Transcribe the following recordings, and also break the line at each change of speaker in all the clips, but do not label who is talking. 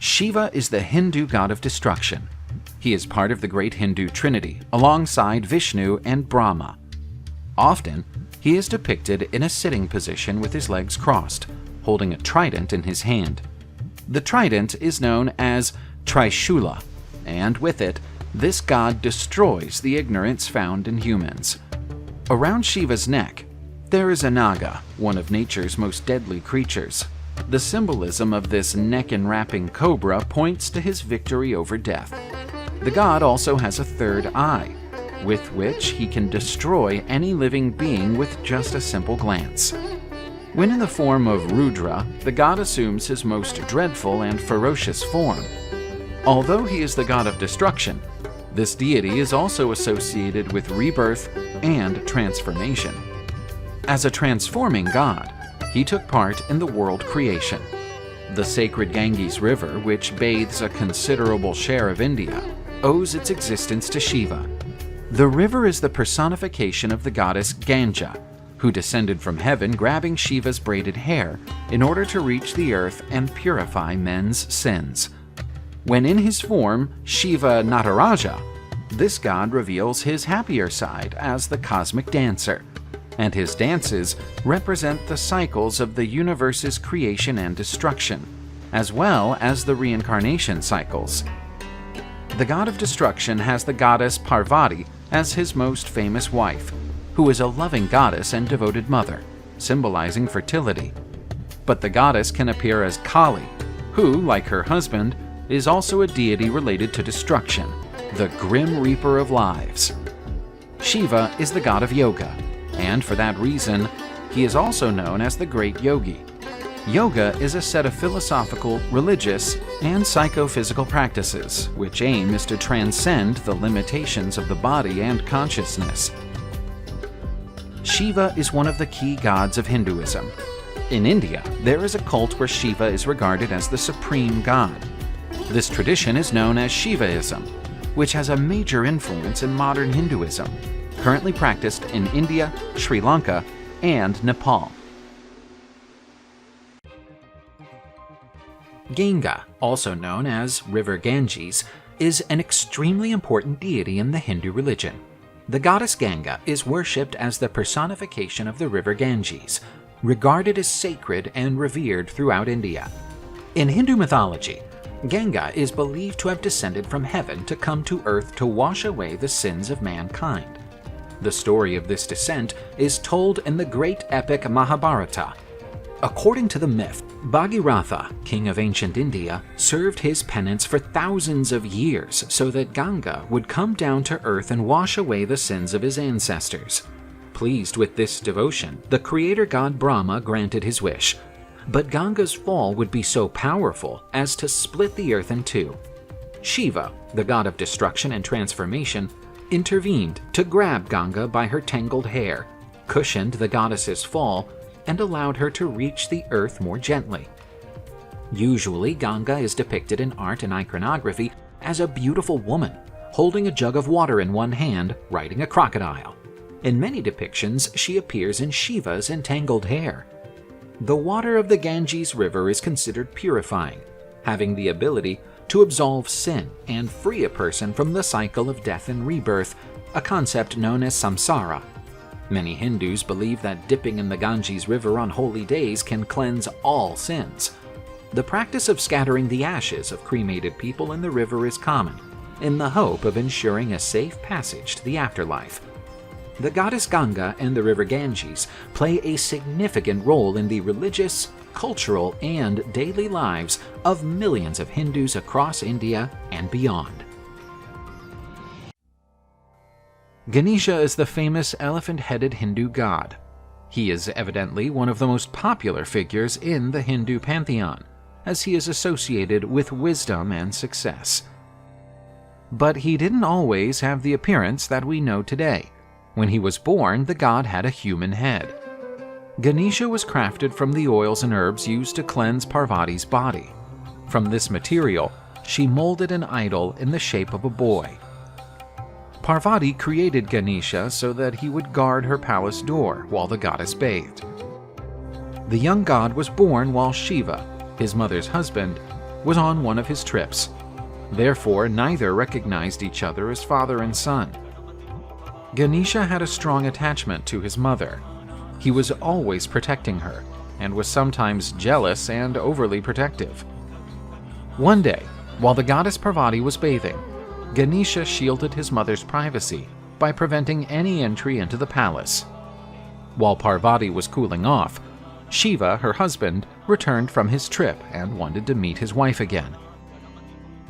Shiva is the Hindu god of destruction. He is part of the great Hindu trinity, alongside Vishnu and Brahma. Often, he is depicted in a sitting position with his legs crossed, holding a trident in his hand. The trident is known as Trishula, and with it, this god destroys the ignorance found in humans. Around Shiva's neck, there is a naga, one of nature's most deadly creatures. The symbolism of this neck-enwrapping cobra points to his victory over death. The god also has a third eye, with which he can destroy any living being with just a simple glance. When in the form of Rudra, the god assumes his most dreadful and ferocious form. Although he is the god of destruction, this deity is also associated with rebirth and transformation. As a transforming god, he took part in the world creation. The sacred Ganges River, which bathes a considerable share of India, owes its existence to Shiva. The river is the personification of the goddess Ganga, who descended from heaven grabbing Shiva's braided hair in order to reach the earth and purify men's sins. When in his form, Shiva Nataraja, this god reveals his happier side as the cosmic dancer, and his dances represent the cycles of the universe's creation and destruction, as well as the reincarnation cycles. The god of destruction has the goddess Parvati as his most famous wife, who is a loving goddess and devoted mother, symbolizing fertility. But the goddess can appear as Kali, who, like her husband, is also a deity related to destruction, the grim reaper of lives. Shiva is the god of yoga, and for that reason, he is also known as the Great Yogi. Yoga is a set of philosophical, religious, and psychophysical practices, which aim is to transcend the limitations of the body and consciousness. Shiva is one of the key gods of Hinduism. In India, there is a cult where Shiva is regarded as the supreme god. This tradition is known as Shivaism, which has a major influence in modern Hinduism, currently practiced in India, Sri Lanka, and Nepal. Ganga, also known as River Ganges, is an extremely important deity in the Hindu religion. The goddess Ganga is worshipped as the personification of the river Ganges, regarded as sacred and revered throughout India. In Hindu mythology, Ganga is believed to have descended from heaven to come to earth to wash away the sins of mankind. The story of this descent is told in the great epic Mahabharata. According to the myth, Bhagirath, king of ancient India, served his penance for thousands of years so that Ganga would come down to earth and wash away the sins of his ancestors. Pleased with this devotion, the creator god Brahma granted his wish. But Ganga's fall would be so powerful as to split the earth in two. Shiva, the god of destruction and transformation, intervened to grab Ganga by her tangled hair, cushioned the goddess's fall, and allowed her to reach the earth more gently. Usually, Ganga is depicted in art and iconography as a beautiful woman, holding a jug of water in one hand, riding a crocodile. In many depictions, she appears in Shiva's entangled hair. The water of the Ganges River is considered purifying, having the ability to absolve sin and free a person from the cycle of death and rebirth, a concept known as samsara. Many Hindus believe that dipping in the Ganges River on holy days can cleanse all sins. The practice of scattering the ashes of cremated people in the river is common, in the hope of ensuring a safe passage to the afterlife. The goddess Ganga and the river Ganges play a significant role in the religious, cultural, and daily lives of millions of Hindus across India and beyond. Ganesha is the famous elephant-headed Hindu god. He is evidently one of the most popular figures in the Hindu pantheon, as he is associated with wisdom and success. But he didn't always have the appearance that we know today. When he was born, the god had a human head. Ganesha was crafted from the oils and herbs used to cleanse Parvati's body. From this material, she molded an idol in the shape of a boy. Parvati created Ganesha so that he would guard her palace door while the goddess bathed. The young god was born while Shiva, his mother's husband, was on one of his trips. Therefore, neither recognized each other as father and son. Ganesha had a strong attachment to his mother. He was always protecting her, and was sometimes jealous and overly protective. One day, while the goddess Parvati was bathing, Ganesha shielded his mother's privacy by preventing any entry into the palace. While Parvati was cooling off, Shiva, her husband, returned from his trip and wanted to meet his wife again.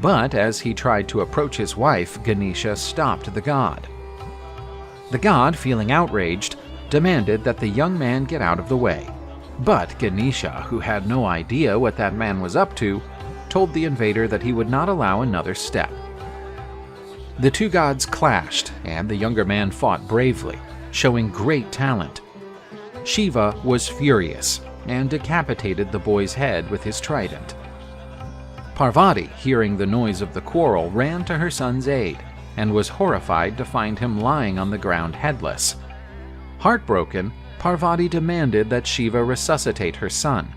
But as he tried to approach his wife, Ganesha stopped the god. The god, feeling outraged, demanded that the young man get out of the way. But Ganesha, who had no idea what that man was up to, told the invader that he would not allow another step. The two gods clashed, and the younger man fought bravely, showing great talent. Shiva was furious and decapitated the boy's head with his trident. Parvati, hearing the noise of the quarrel, ran to her son's aid and was horrified to find him lying on the ground headless. Heartbroken, Parvati demanded that Shiva resuscitate her son.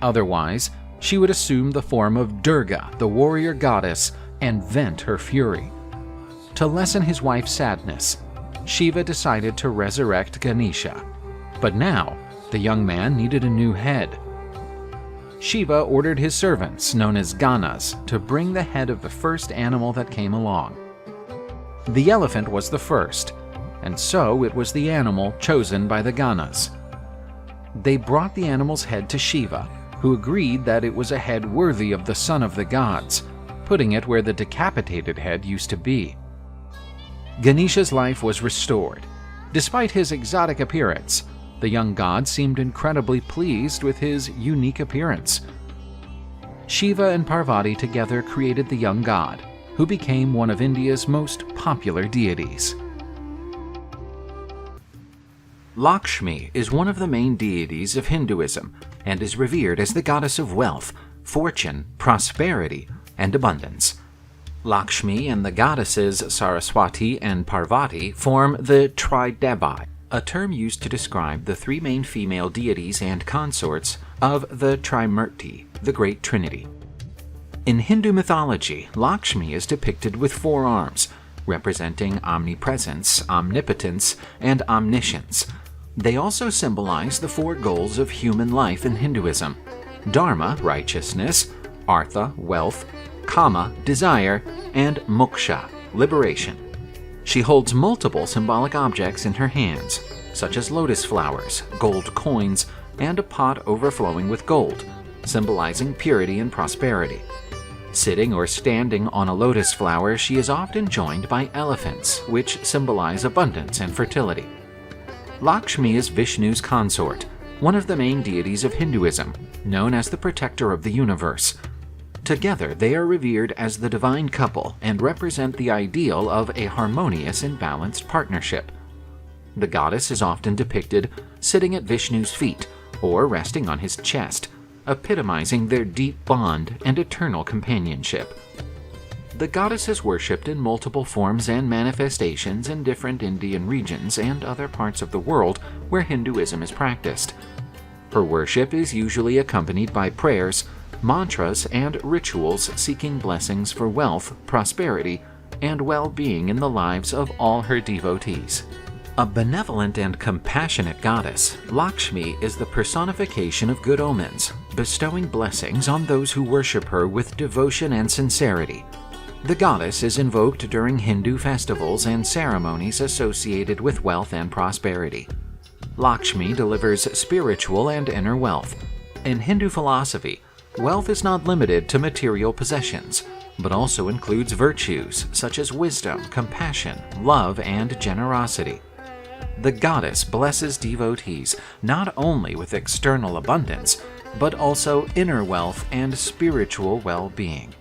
Otherwise, she would assume the form of Durga, the warrior goddess, and vent her fury. To lessen his wife's sadness, Shiva decided to resurrect Ganesha. But now, the young man needed a new head. Shiva ordered his servants, known as Ganas, to bring the head of the first animal that came along. The elephant was the first, and so it was the animal chosen by the Ganas. They brought the animal's head to Shiva, who agreed that it was a head worthy of the son of the gods, putting it where the decapitated head used to be. Ganesha's life was restored. Despite his exotic appearance, the young god seemed incredibly pleased with his unique appearance. Shiva and Parvati together created the young god, who became one of India's most popular deities. Lakshmi is one of the main deities of Hinduism and is revered as the goddess of wealth, fortune, prosperity, and abundance. Lakshmi and the goddesses Saraswati and Parvati form the Tridevi, a term used to describe the three main female deities and consorts of the Trimurti, the Great Trinity. In Hindu mythology, Lakshmi is depicted with 4 arms, representing omnipresence, omnipotence, and omniscience. They also symbolize the 4 goals of human life in Hinduism: Dharma, righteousness; Artha, wealth; Kama, desire; and Moksha, liberation. She holds multiple symbolic objects in her hands, such as lotus flowers, gold coins, and a pot overflowing with gold, symbolizing purity and prosperity. Sitting or standing on a lotus flower, she is often joined by elephants, which symbolize abundance and fertility. Lakshmi is Vishnu's consort, one of the main deities of Hinduism, known as the protector of the universe. Together, they are revered as the divine couple and represent the ideal of a harmonious and balanced partnership. The goddess is often depicted sitting at Vishnu's feet or resting on his chest, epitomizing their deep bond and eternal companionship. The goddess is worshipped in multiple forms and manifestations in different Indian regions and other parts of the world where Hinduism is practiced. Her worship is usually accompanied by prayers, mantras, and rituals seeking blessings for wealth, prosperity, and well-being in the lives of all her devotees. A benevolent and compassionate goddess, Lakshmi is the personification of good omens, bestowing blessings on those who worship her with devotion and sincerity. The goddess is invoked during Hindu festivals and ceremonies associated with wealth and prosperity. Lakshmi delivers spiritual and inner wealth. In Hindu philosophy, wealth is not limited to material possessions, but also includes virtues such as wisdom, compassion, love, and generosity. The goddess blesses devotees not only with external abundance, but also inner wealth and spiritual well-being.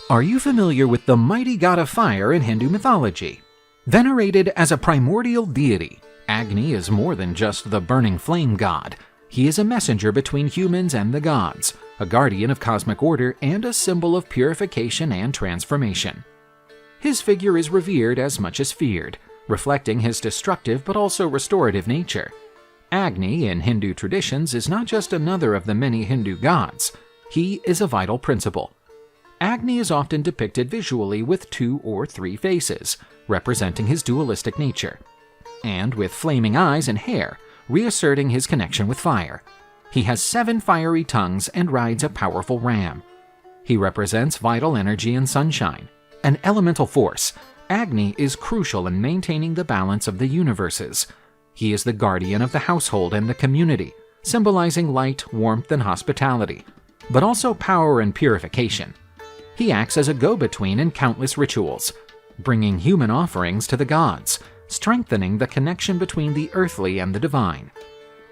Are you familiar with the mighty god of fire in Hindu mythology? Venerated as a primordial deity, Agni is more than just the burning flame god. He is a messenger between humans and the gods, a guardian of cosmic order, and a symbol of purification and transformation. His figure is revered as much as feared, reflecting his destructive but also restorative nature. Agni in Hindu traditions is not just another of the many Hindu gods. He is a vital principle. Agni is often depicted visually with 2 or 3 faces, representing his dualistic nature, and with flaming eyes and hair, reasserting his connection with fire. He has 7 fiery tongues and rides a powerful ram. He represents vital energy and sunshine. An elemental force, Agni is crucial in maintaining the balance of the universes. He is the guardian of the household and the community, symbolizing light, warmth, and hospitality, but also power and purification. He acts as a go-between in countless rituals, bringing human offerings to the gods, strengthening the connection between the earthly and the divine.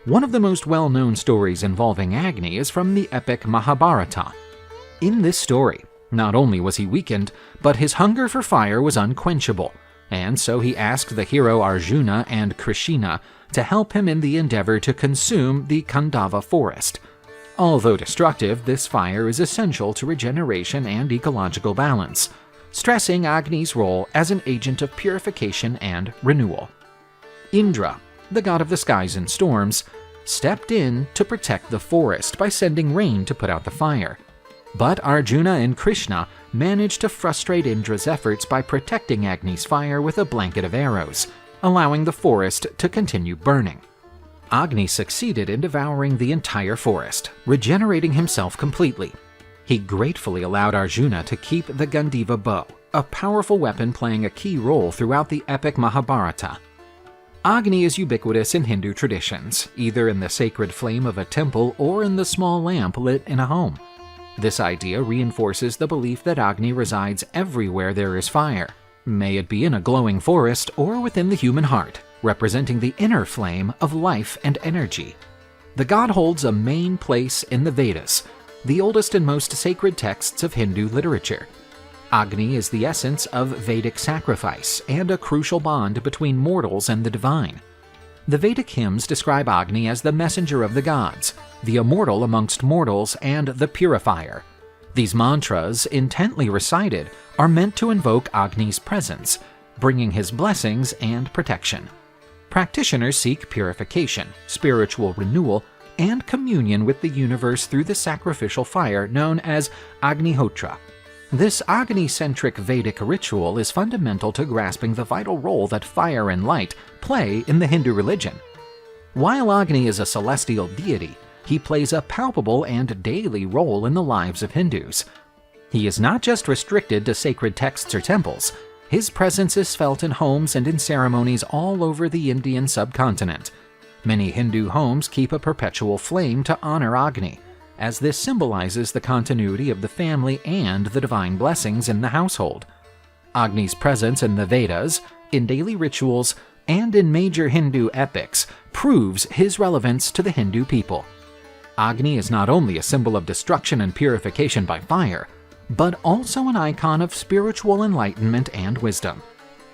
One of the most well-known stories involving Agni is from the epic Mahabharata. In this story, not only was he weakened, but his hunger for fire was unquenchable, and so he asked the hero Arjuna and Krishna to help him in the endeavor to consume the Khandava forest. Although destructive, this fire is essential to regeneration and ecological balance, stressing Agni's role as an agent of purification and renewal. Indra, the god of the skies and storms, stepped in to protect the forest by sending rain to put out the fire. But Arjuna and Krishna managed to frustrate Indra's efforts by protecting Agni's fire with a blanket of arrows, allowing the forest to continue burning. Agni succeeded in devouring the entire forest, regenerating himself completely. He gratefully allowed Arjuna to keep the Gandiva bow, a powerful weapon playing a key role throughout the epic Mahabharata. Agni is ubiquitous in Hindu traditions, either in the sacred flame of a temple or in the small lamp lit in a home. This idea reinforces the belief that Agni resides everywhere there is fire, may it be in a glowing forest or within the human heart, representing the inner flame of life and energy. The god holds a main place in the Vedas, the oldest and most sacred texts of Hindu literature. Agni is the essence of Vedic sacrifice and a crucial bond between mortals and the divine. The Vedic hymns describe Agni as the messenger of the gods, the immortal amongst mortals, and the purifier. These mantras, intently recited, are meant to invoke Agni's presence, bringing his blessings and protection. Practitioners seek purification, spiritual renewal, and communion with the universe through the sacrificial fire known as Agnihotra. This Agni-centric Vedic ritual is fundamental to grasping the vital role that fire and light play in the Hindu religion. While Agni is a celestial deity, he plays a palpable and daily role in the lives of Hindus. He is not just restricted to sacred texts or temples. His presence is felt in homes and in ceremonies all over the Indian subcontinent. Many Hindu homes keep a perpetual flame to honor Agni, as this symbolizes the continuity of the family and the divine blessings in the household. Agni's presence in the Vedas, in daily rituals, and in major Hindu epics proves his relevance to the Hindu people. Agni is not only a symbol of destruction and purification by fire, but also an icon of spiritual enlightenment and wisdom.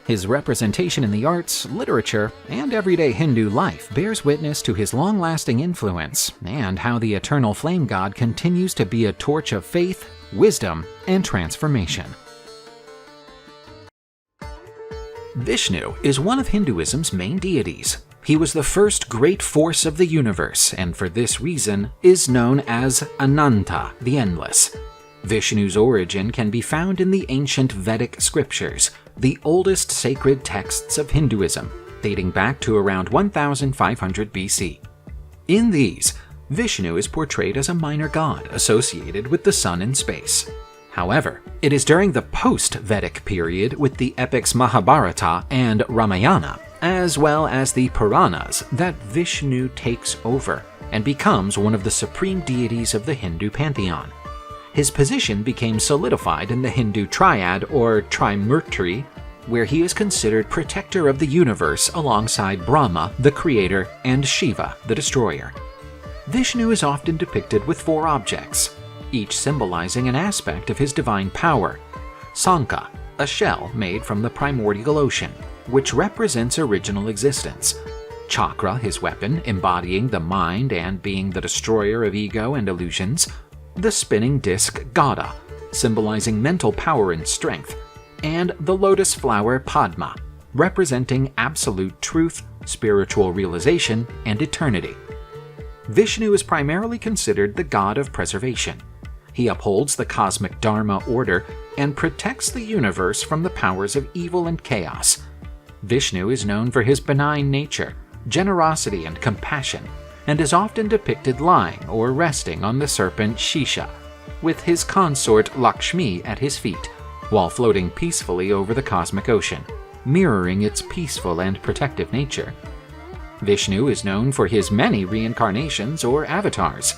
His representation in the arts, literature, and everyday Hindu life bears witness to his long-lasting influence and how the eternal flame god continues to be a torch of faith, wisdom, and transformation. Vishnu is one of Hinduism's main deities. He was the first great force of the universe, and for this reason is known as Ananta, the Endless. Vishnu's origin can be found in the ancient Vedic scriptures, the oldest sacred texts of Hinduism, dating back to around 1500 BC. In these, Vishnu is portrayed as a minor god associated with the sun and space. However, it is during the post-Vedic period with the epics Mahabharata and Ramayana, as well as the Puranas, that Vishnu takes over and becomes one of the supreme deities of the Hindu pantheon. His position became solidified in the Hindu triad or Trimurti, where he is considered protector of the universe alongside Brahma, the creator, and Shiva, the destroyer. Vishnu is often depicted with 4 objects, each symbolizing an aspect of his divine power. Sankha, a shell made from the primordial ocean, which represents original existence. Chakra, his weapon, embodying the mind and being the destroyer of ego and illusions. The spinning disc Gada, symbolizing mental power and strength, and the lotus flower Padma, representing absolute truth, spiritual realization, and eternity. Vishnu is primarily considered the god of preservation. He upholds the cosmic Dharma order and protects the universe from the powers of evil and chaos. Vishnu is known for his benign nature, generosity, and compassion, and is often depicted lying or resting on the serpent Shisha, with his consort Lakshmi at his feet, while floating peacefully over the cosmic ocean, mirroring its peaceful and protective nature. Vishnu is known for his many reincarnations or avatars.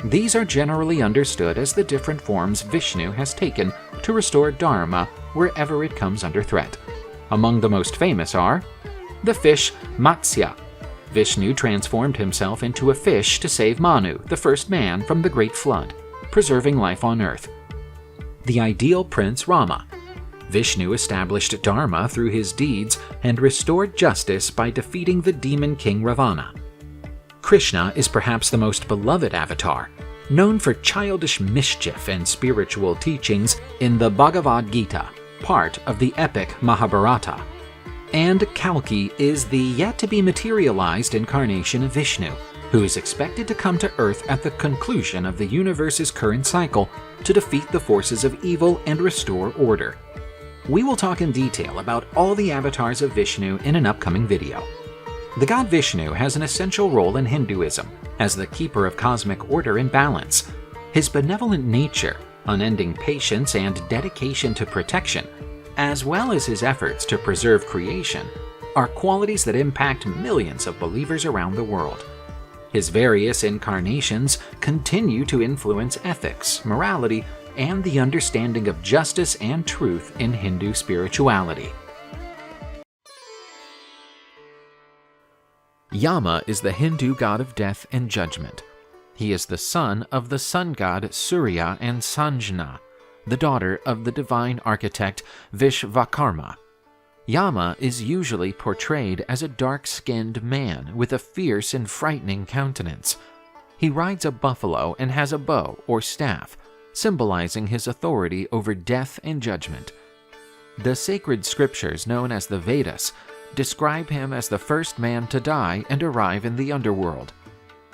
These are generally understood as the different forms Vishnu has taken to restore Dharma wherever it comes under threat. Among the most famous are the fish Matsya. Vishnu transformed himself into a fish to save Manu, the first man, from the Great Flood, preserving life on Earth. The ideal prince Rama. Vishnu established Dharma through his deeds and restored justice by defeating the demon king Ravana. Krishna is perhaps the most beloved avatar, known for childish mischief and spiritual teachings in the Bhagavad Gita, part of the epic Mahabharata. And Kalki is the yet-to-be-materialized incarnation of Vishnu, who is expected to come to Earth at the conclusion of the universe's current cycle to defeat the forces of evil and restore order. We will talk in detail about all the avatars of Vishnu in an upcoming video. The god Vishnu has an essential role in Hinduism as the keeper of cosmic order and balance. His benevolent nature, unending patience, and dedication to protection, as well as his efforts to preserve creation, are qualities that impact millions of believers around the world. His various incarnations continue to influence ethics, morality, and the understanding of justice and truth in Hindu spirituality. Yama is the Hindu god of death and judgment. He is the son of the sun god Surya and Sanjana, the daughter of the divine architect Vishvakarma. Yama is usually portrayed as a dark-skinned man with a fierce and frightening countenance. He rides a buffalo and has a bow or staff, symbolizing his authority over death and judgment. The sacred scriptures known as the Vedas describe him as the first man to die and arrive in the underworld.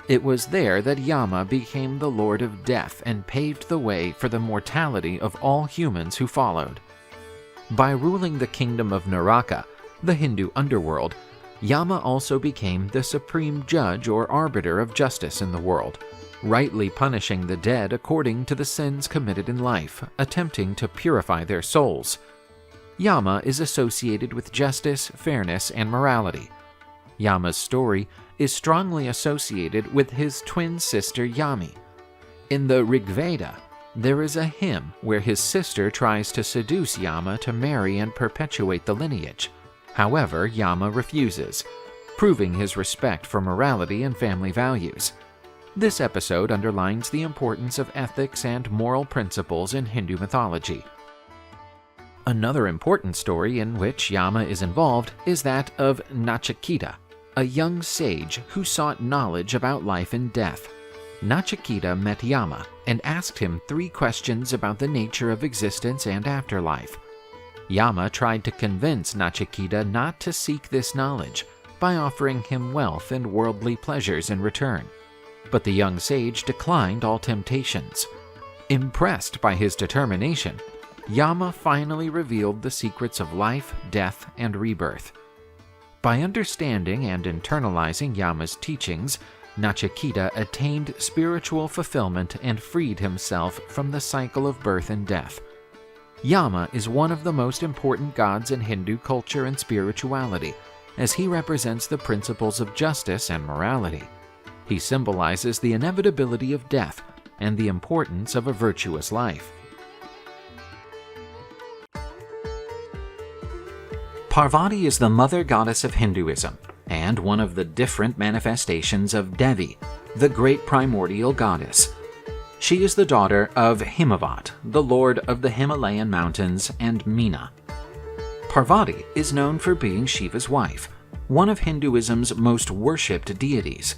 It was there that Yama became the lord of death and paved the way for the mortality of all humans who followed. By ruling the kingdom of Naraka, the Hindu underworld, Yama also became the supreme judge or arbiter of justice in the world, rightly punishing the dead according to the sins committed in life, attempting to purify their souls. Yama is associated with justice, fairness, and morality. Yama's story is strongly associated with his twin sister Yami. In the Rigveda, there is a hymn where his sister tries to seduce Yama to marry and perpetuate the lineage. However, Yama refuses, proving his respect for morality and family values. This episode underlines the importance of ethics and moral principles in Hindu mythology. Another important story in which Yama is involved is that of Nachiketa, a young sage who sought knowledge about life and death. Nachiketa met Yama and asked him 3 questions about the nature of existence and afterlife. Yama tried to convince Nachiketa not to seek this knowledge by offering him wealth and worldly pleasures in return. But the young sage declined all temptations. Impressed by his determination, Yama finally revealed the secrets of life, death, and rebirth. By understanding and internalizing Yama's teachings, Nachiketa attained spiritual fulfillment and freed himself from the cycle of birth and death. Yama is one of the most important gods in Hindu culture and spirituality, as he represents the principles of justice and morality. He symbolizes the inevitability of death and the importance of a virtuous life. Parvati is the mother goddess of Hinduism and one of the different manifestations of Devi, the great primordial goddess. She is the daughter of Himavat, the lord of the Himalayan mountains, and Meena. Parvati is known for being Shiva's wife, one of Hinduism's most worshipped deities.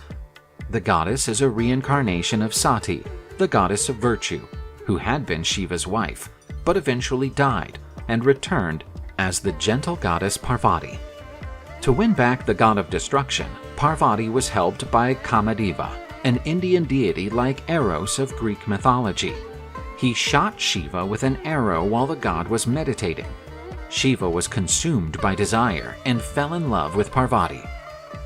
The goddess is a reincarnation of Sati, the goddess of virtue, who had been Shiva's wife, but eventually died and returned as the gentle goddess Parvati. To win back the god of destruction, Parvati was helped by Kamadeva, an Indian deity like Eros of Greek mythology. He shot Shiva with an arrow while the god was meditating. Shiva was consumed by desire and fell in love with Parvati.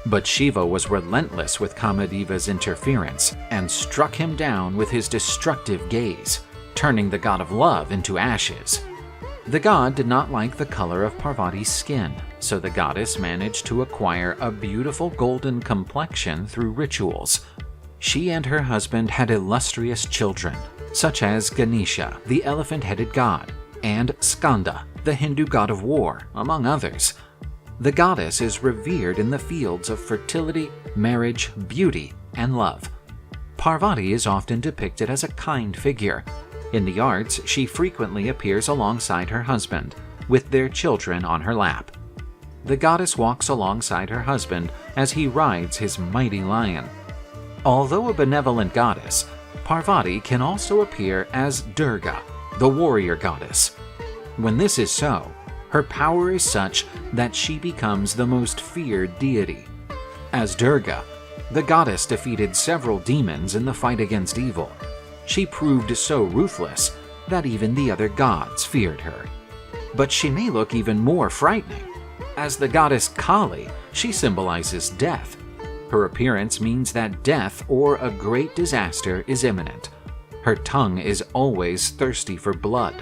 But Shiva was relentless with Kamadeva's interference and struck him down with his destructive gaze, turning the god of love into ashes. The god did not like the color of Parvati's skin, so the goddess managed to acquire a beautiful golden complexion through rituals. She and her husband had illustrious children, such as Ganesha, the elephant-headed god, and Skanda, the Hindu god of war, among others. The goddess is revered in the fields of fertility, marriage, beauty, and love. Parvati is often depicted as a kind figure. In the arts, she frequently appears alongside her husband, with their children on her lap. The goddess walks alongside her husband as he rides his mighty lion. Although a benevolent goddess, Parvati can also appear as Durga, the warrior goddess. When this is so, her power is such that she becomes the most feared deity. As Durga, the goddess defeated several demons in the fight against evil. She proved so ruthless that even the other gods feared her. But she may look even more frightening. As the goddess Kali, she symbolizes death. Her appearance means that death or a great disaster is imminent. Her tongue is always thirsty for blood.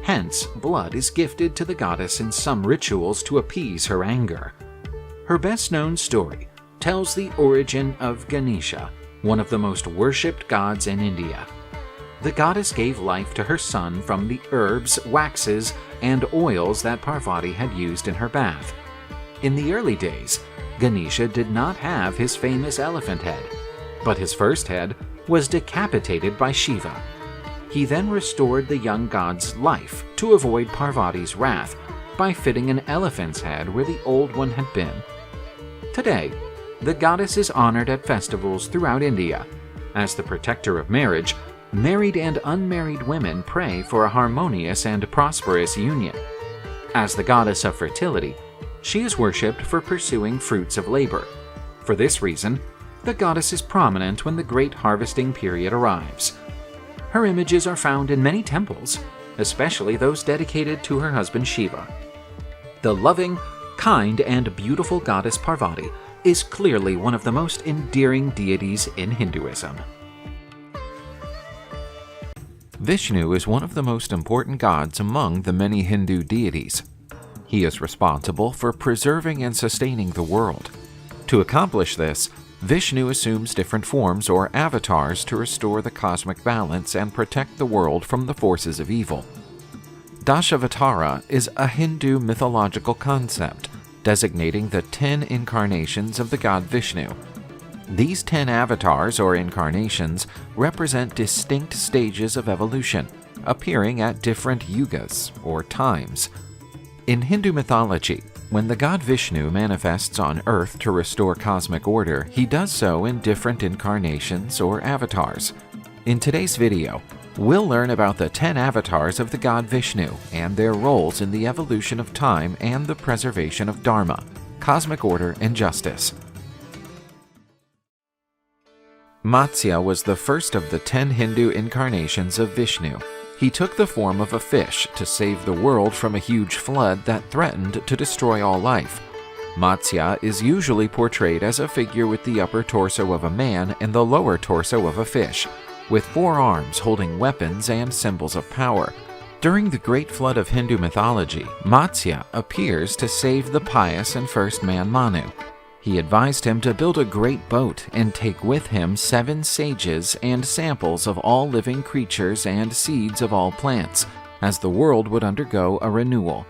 Hence, blood is gifted to the goddess in some rituals to appease her anger. Her best-known story tells the origin of Ganesha, one of the most worshipped gods in India. The goddess gave life to her son from the herbs, waxes, and oils that Parvati had used in her bath. In the early days, Ganesha did not have his famous elephant head, but his first head was decapitated by Shiva. He then restored the young god's life to avoid Parvati's wrath by fitting an elephant's head where the old one had been. Today, the goddess is honored at festivals throughout India. As the protector of marriage, married and unmarried women pray for a harmonious and prosperous union. As the goddess of fertility, she is worshipped for pursuing fruits of labor. For this reason, the goddess is prominent when the great harvesting period arrives. Her images are found in many temples, especially those dedicated to her husband Shiva. The loving, kind, and beautiful goddess Parvati is clearly one of the most endearing deities in Hinduism. Vishnu is one of the most important gods among the many Hindu deities. He is responsible for preserving and sustaining the world. To accomplish this, Vishnu assumes different forms or avatars to restore the cosmic balance and protect the world from the forces of evil. Dashavatara is a Hindu mythological concept designating the 10 incarnations of the god Vishnu. These 10 avatars or incarnations represent distinct stages of evolution, appearing at different yugas or times. In Hindu mythology, when the god Vishnu manifests on Earth to restore cosmic order, he does so in different incarnations or avatars. In today's video, we'll learn about the 10 avatars of the god Vishnu and their roles in the evolution of time and the preservation of Dharma, cosmic order, and justice. Matsya was the first of the 10 Hindu incarnations of Vishnu. He took the form of a fish to save the world from a huge flood that threatened to destroy all life. Matsya is usually portrayed as a figure with the upper torso of a man and the lower torso of a fish, with 4 arms holding weapons and symbols of power. During the Great Flood of Hindu mythology, Matsya appears to save the pious and first man Manu. He advised him to build a great boat and take with him 7 sages and samples of all living creatures and seeds of all plants, as the world would undergo a renewal.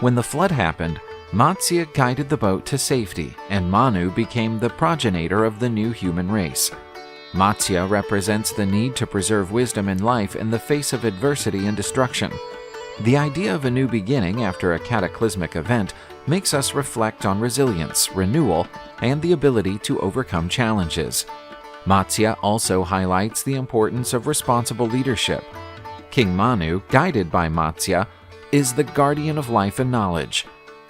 When the flood happened, Matsya guided the boat to safety, and Manu became the progenitor of the new human race. Matsya represents the need to preserve wisdom in life in the face of adversity and destruction. The idea of a new beginning after a cataclysmic event makes us reflect on resilience, renewal, and the ability to overcome challenges. Matsya also highlights the importance of responsible leadership. King Manu, guided by Matsya, is the guardian of life and knowledge.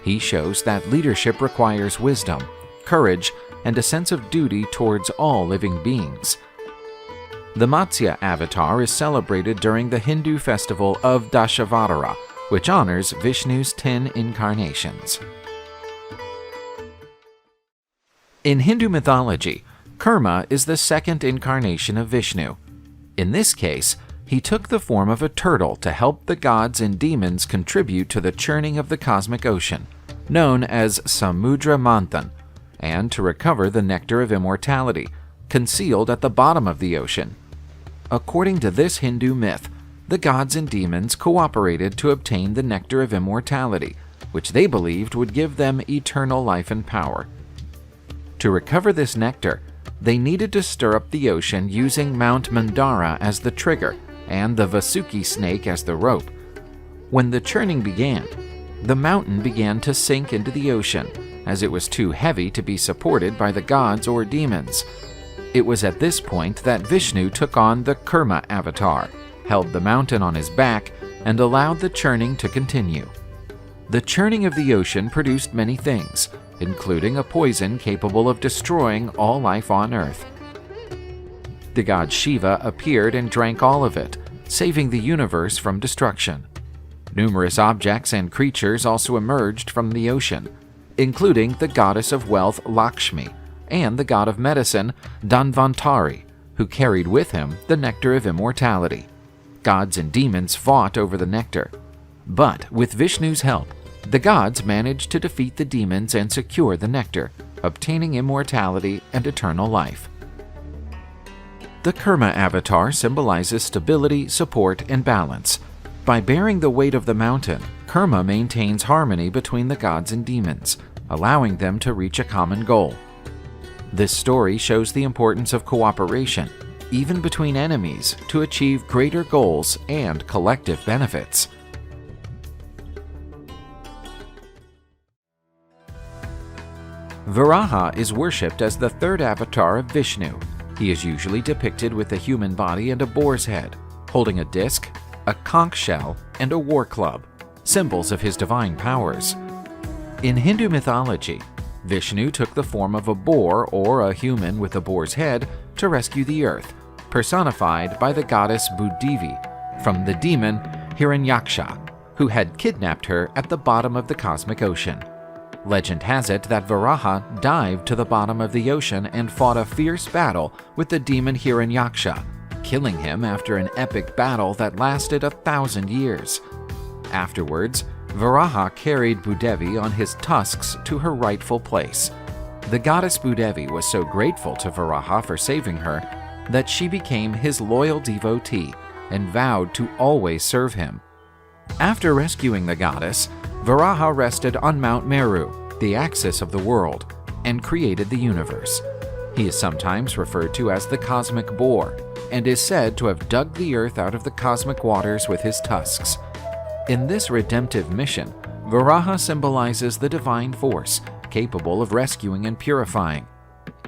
He shows that leadership requires wisdom, courage, and a sense of duty towards all living beings. The Matsya avatar is celebrated during the Hindu festival of Dashavatara, which honors Vishnu's 10 incarnations. In Hindu mythology, Kurma is the second incarnation of Vishnu. In this case, he took the form of a turtle to help the gods and demons contribute to the churning of the cosmic ocean, known as Samudra Manthan, and to recover the nectar of immortality, concealed at the bottom of the ocean. According to this Hindu myth, the gods and demons cooperated to obtain the nectar of immortality, which they believed would give them eternal life and power. To recover this nectar, they needed to stir up the ocean using Mount Mandara as the trigger and the Vasuki snake as the rope. When the churning began, the mountain began to sink into the ocean, as it was too heavy to be supported by the gods or demons. It was at this point that Vishnu took on the Kurma avatar, held the mountain on his back, and allowed the churning to continue. The churning of the ocean produced many things, including a poison capable of destroying all life on Earth. The god Shiva appeared and drank all of it, saving the universe from destruction. Numerous objects and creatures also emerged from the ocean, including the goddess of wealth Lakshmi and the god of medicine Dhanvantari, who carried with him the nectar of immortality. Gods and demons fought over the nectar, but with Vishnu's help, the gods managed to defeat the demons and secure the nectar, obtaining immortality and eternal life. The Kurma avatar symbolizes stability, support, and balance. By bearing the weight of the mountain, Kurma maintains harmony between the gods and demons, allowing them to reach a common goal. This story shows the importance of cooperation, even between enemies, to achieve greater goals and collective benefits. Varaha is worshipped as the third avatar of Vishnu. He is usually depicted with a human body and a boar's head, holding a disc, a conch shell, and a war club, symbols of his divine powers. In Hindu mythology, Vishnu took the form of a boar or a human with a boar's head to rescue the earth, personified by the goddess Bhudevi from the demon Hiranyaksha, who had kidnapped her at the bottom of the cosmic ocean. Legend has it that Varaha dived to the bottom of the ocean and fought a fierce battle with the demon Hiranyaksha, killing him after an epic battle that lasted 1,000 years. Afterwards, Varaha carried Bhudevi on his tusks to her rightful place. The goddess Bhudevi was so grateful to Varaha for saving her that she became his loyal devotee and vowed to always serve him. After rescuing the goddess, Varaha rested on Mount Meru, the axis of the world, and created the universe. He is sometimes referred to as the cosmic boar, and is said to have dug the earth out of the cosmic waters with his tusks. In this redemptive mission, Varaha symbolizes the divine force, capable of rescuing and purifying.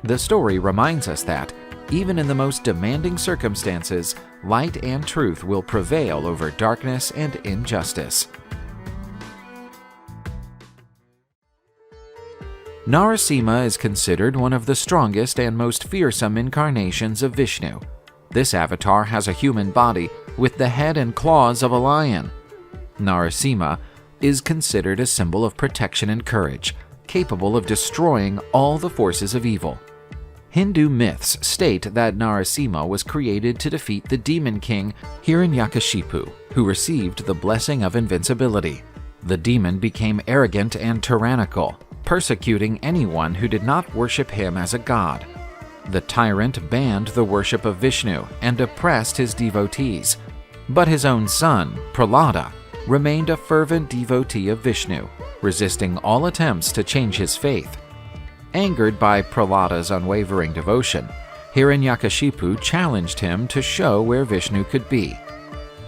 The story reminds us that, even in the most demanding circumstances, light and truth will prevail over darkness and injustice. Narasimha is considered one of the strongest and most fearsome incarnations of Vishnu. This avatar has a human body with the head and claws of a lion. Narasimha is considered a symbol of protection and courage, capable of destroying all the forces of evil. Hindu myths state that Narasimha was created to defeat the demon king Hiranyakashipu, who received the blessing of invincibility. The demon became arrogant and tyrannical, persecuting anyone who did not worship him as a god. The tyrant banned the worship of Vishnu and oppressed his devotees, but his own son, Prahlada, remained a fervent devotee of Vishnu, resisting all attempts to change his faith. Angered by Prahlada's unwavering devotion, Hiranyakashipu challenged him to show where Vishnu could be.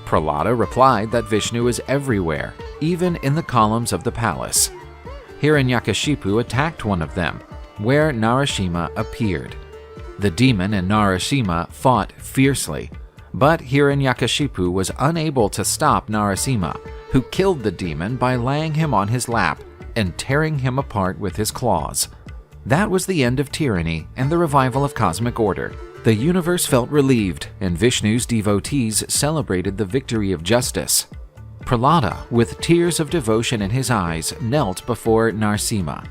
Prahlada replied that Vishnu is everywhere, even in the columns of the palace. Hiranyakashipu attacked one of them, where Narasimha appeared. The demon and Narasimha fought fiercely, but Hiranyakashipu was unable to stop Narasimha, who killed the demon by laying him on his lap and tearing him apart with his claws. That was the end of tyranny and the revival of cosmic order. The universe felt relieved, and Vishnu's devotees celebrated the victory of justice. Prahlada, with tears of devotion in his eyes, knelt before Narasimha.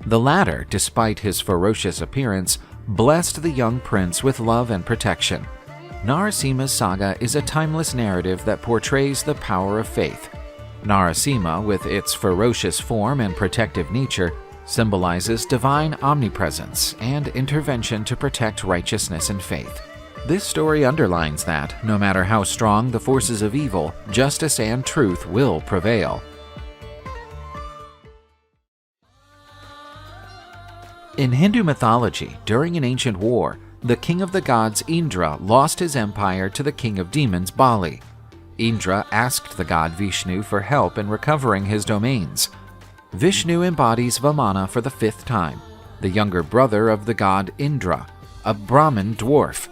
The latter, despite his ferocious appearance, blessed the young prince with love and protection. Narasimha's saga is a timeless narrative that portrays the power of faith. Narasimha, with its ferocious form and protective nature, symbolizes divine omnipresence and intervention to protect righteousness and faith. This story underlines that, no matter how strong the forces of evil, justice and truth will prevail. In Hindu mythology, during an ancient war, the king of the gods Indra lost his empire to the king of demons Bali. Indra asked the god Vishnu for help in recovering his domains. Vishnu embodies Vamana for the 5th time, the younger brother of the god Indra, a Brahmin dwarf.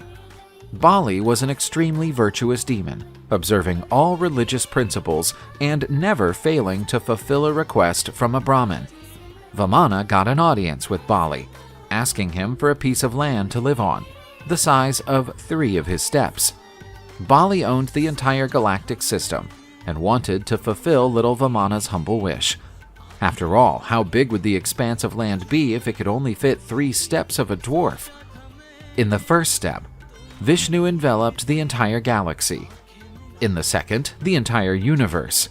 Bali was an extremely virtuous demon, observing all religious principles and never failing to fulfill a request from a Brahmin. Vamana got an audience with Bali, asking him for a piece of land to live on, the size of 3 of his steps. Bali owned the entire galactic system and wanted to fulfill little Vamana's humble wish. After all, how big would the expanse of land be if it could only fit 3 steps of a dwarf? In the first step, Vishnu enveloped the entire galaxy. In the second, the entire universe.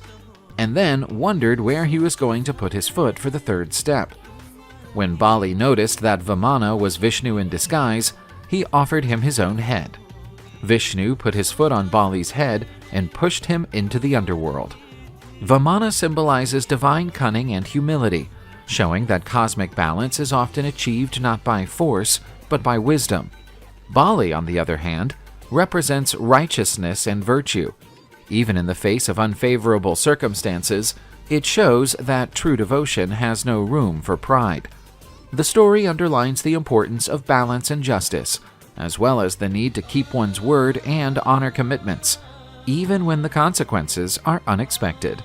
And then wondered where he was going to put his foot for the 3rd step. When Bali noticed that Vamana was Vishnu in disguise, he offered him his own head. Vishnu put his foot on Bali's head and pushed him into the underworld. Vamana symbolizes divine cunning and humility, showing that cosmic balance is often achieved not by force, but by wisdom. Bali, on the other hand, represents righteousness and virtue. Even in the face of unfavorable circumstances, it shows that true devotion has no room for pride. The story underlines the importance of balance and justice, as well as the need to keep one's word and honor commitments, even when the consequences are unexpected.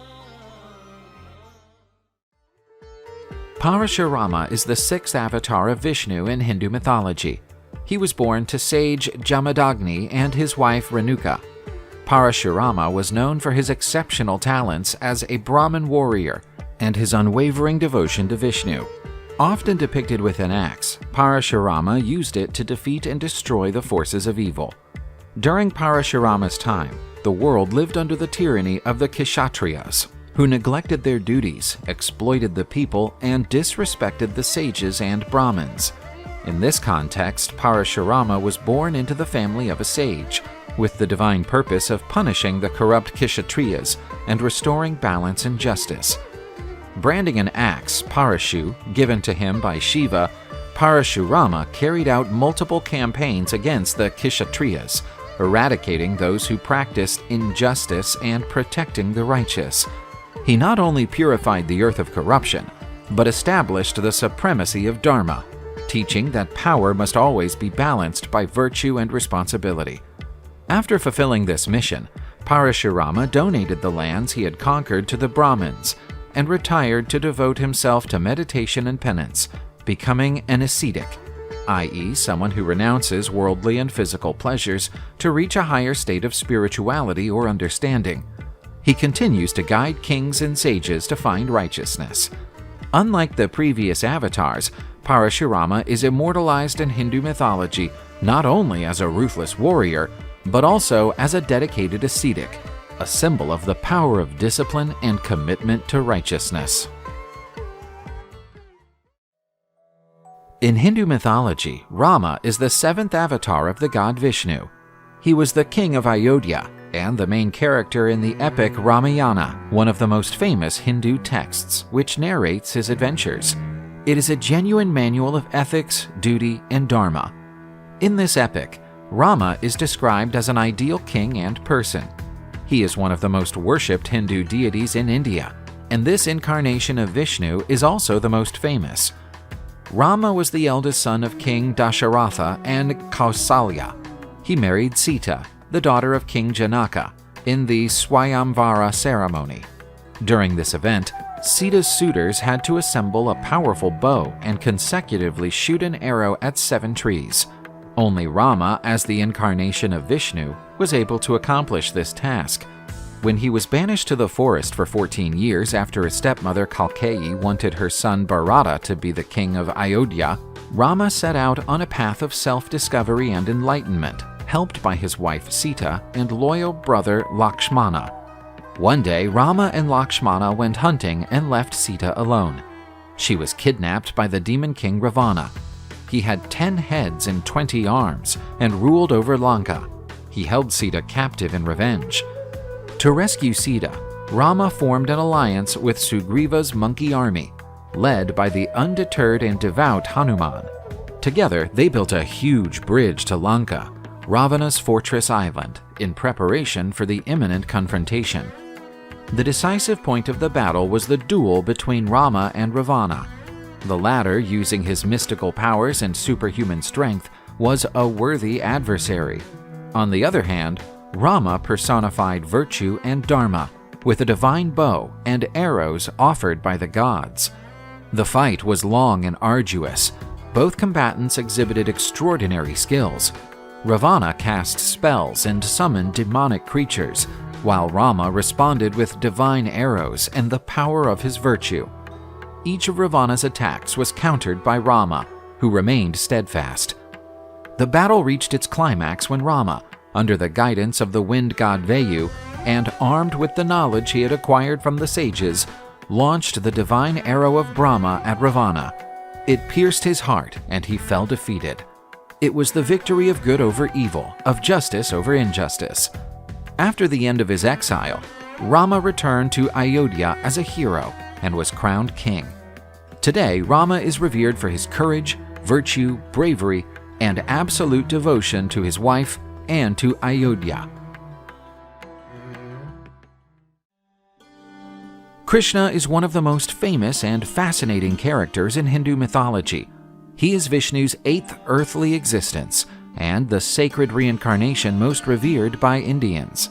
Parashurama is the 6th avatar of Vishnu in Hindu mythology. He was born to sage Jamadagni and his wife Renuka. Parashurama was known for his exceptional talents as a Brahmin warrior and his unwavering devotion to Vishnu. Often depicted with an axe, Parashurama used it to defeat and destroy the forces of evil. During Parashurama's time, the world lived under the tyranny of the Kshatriyas, who neglected their duties, exploited the people, and disrespected the sages and Brahmins. In this context, Parashurama was born into the family of a sage, with the divine purpose of punishing the corrupt Kshatriyas and restoring balance and justice. Branding an axe, Parashu, given to him by Shiva, Parashurama carried out multiple campaigns against the Kshatriyas, eradicating those who practiced injustice and protecting the righteous. He not only purified the earth of corruption, but established the supremacy of Dharma, teaching that power must always be balanced by virtue and responsibility. After fulfilling this mission, Parashurama donated the lands he had conquered to the Brahmins and retired to devote himself to meditation and penance, becoming an ascetic, i.e., someone who renounces worldly and physical pleasures to reach a higher state of spirituality or understanding. He continues to guide kings and sages to find righteousness. Unlike the previous avatars, Parashurama is immortalized in Hindu mythology not only as a ruthless warrior, but also as a dedicated ascetic, a symbol of the power of discipline and commitment to righteousness. In Hindu mythology, Rama is the 7th avatar of the god Vishnu. He was the king of Ayodhya and the main character in the epic Ramayana, one of the most famous Hindu texts, which narrates his adventures. It is a genuine manual of ethics, duty, and dharma. In this epic, Rama is described as an ideal king and person. He is one of the most worshipped Hindu deities in India, and this incarnation of Vishnu is also the most famous. Rama was the eldest son of King Dasharatha and Kausalya. He married Sita, the daughter of King Janaka, in the Swayamvara ceremony. During this event, Sita's suitors had to assemble a powerful bow and consecutively shoot an arrow at 7 trees. Only Rama, as the incarnation of Vishnu, was able to accomplish this task. When he was banished to the forest for 14 years after his stepmother Kalkeyi wanted her son Bharata to be the king of Ayodhya, Rama set out on a path of self-discovery and enlightenment, helped by his wife Sita and loyal brother Lakshmana. One day, Rama and Lakshmana went hunting and left Sita alone. She was kidnapped by the demon king Ravana. He had 10 heads and 20 arms and ruled over Lanka. He held Sita captive in revenge. To rescue Sita, Rama formed an alliance with Sugriva's monkey army, led by the undeterred and devout Hanuman. Together, they built a huge bridge to Lanka, Ravana's fortress island, in preparation for the imminent confrontation. The decisive point of the battle was the duel between Rama and Ravana. The latter, using his mystical powers and superhuman strength, was a worthy adversary. On the other hand, Rama personified virtue and dharma, with a divine bow and arrows offered by the gods. The fight was long and arduous. Both combatants exhibited extraordinary skills. Ravana cast spells and summoned demonic creatures, while Rama responded with divine arrows and the power of his virtue. Each of Ravana's attacks was countered by Rama, who remained steadfast. The battle reached its climax when Rama, under the guidance of the wind god Vayu, and armed with the knowledge he had acquired from the sages, launched the divine arrow of Brahma at Ravana. It pierced his heart, and he fell defeated. It was the victory of good over evil, of justice over injustice. After the end of his exile, Rama returned to Ayodhya as a hero and was crowned king. Today, Rama is revered for his courage, virtue, bravery, and absolute devotion to his wife and to Ayodhya. Krishna is one of the most famous and fascinating characters in Hindu mythology. He is Vishnu's 8th earthly existence and the sacred reincarnation most revered by Indians.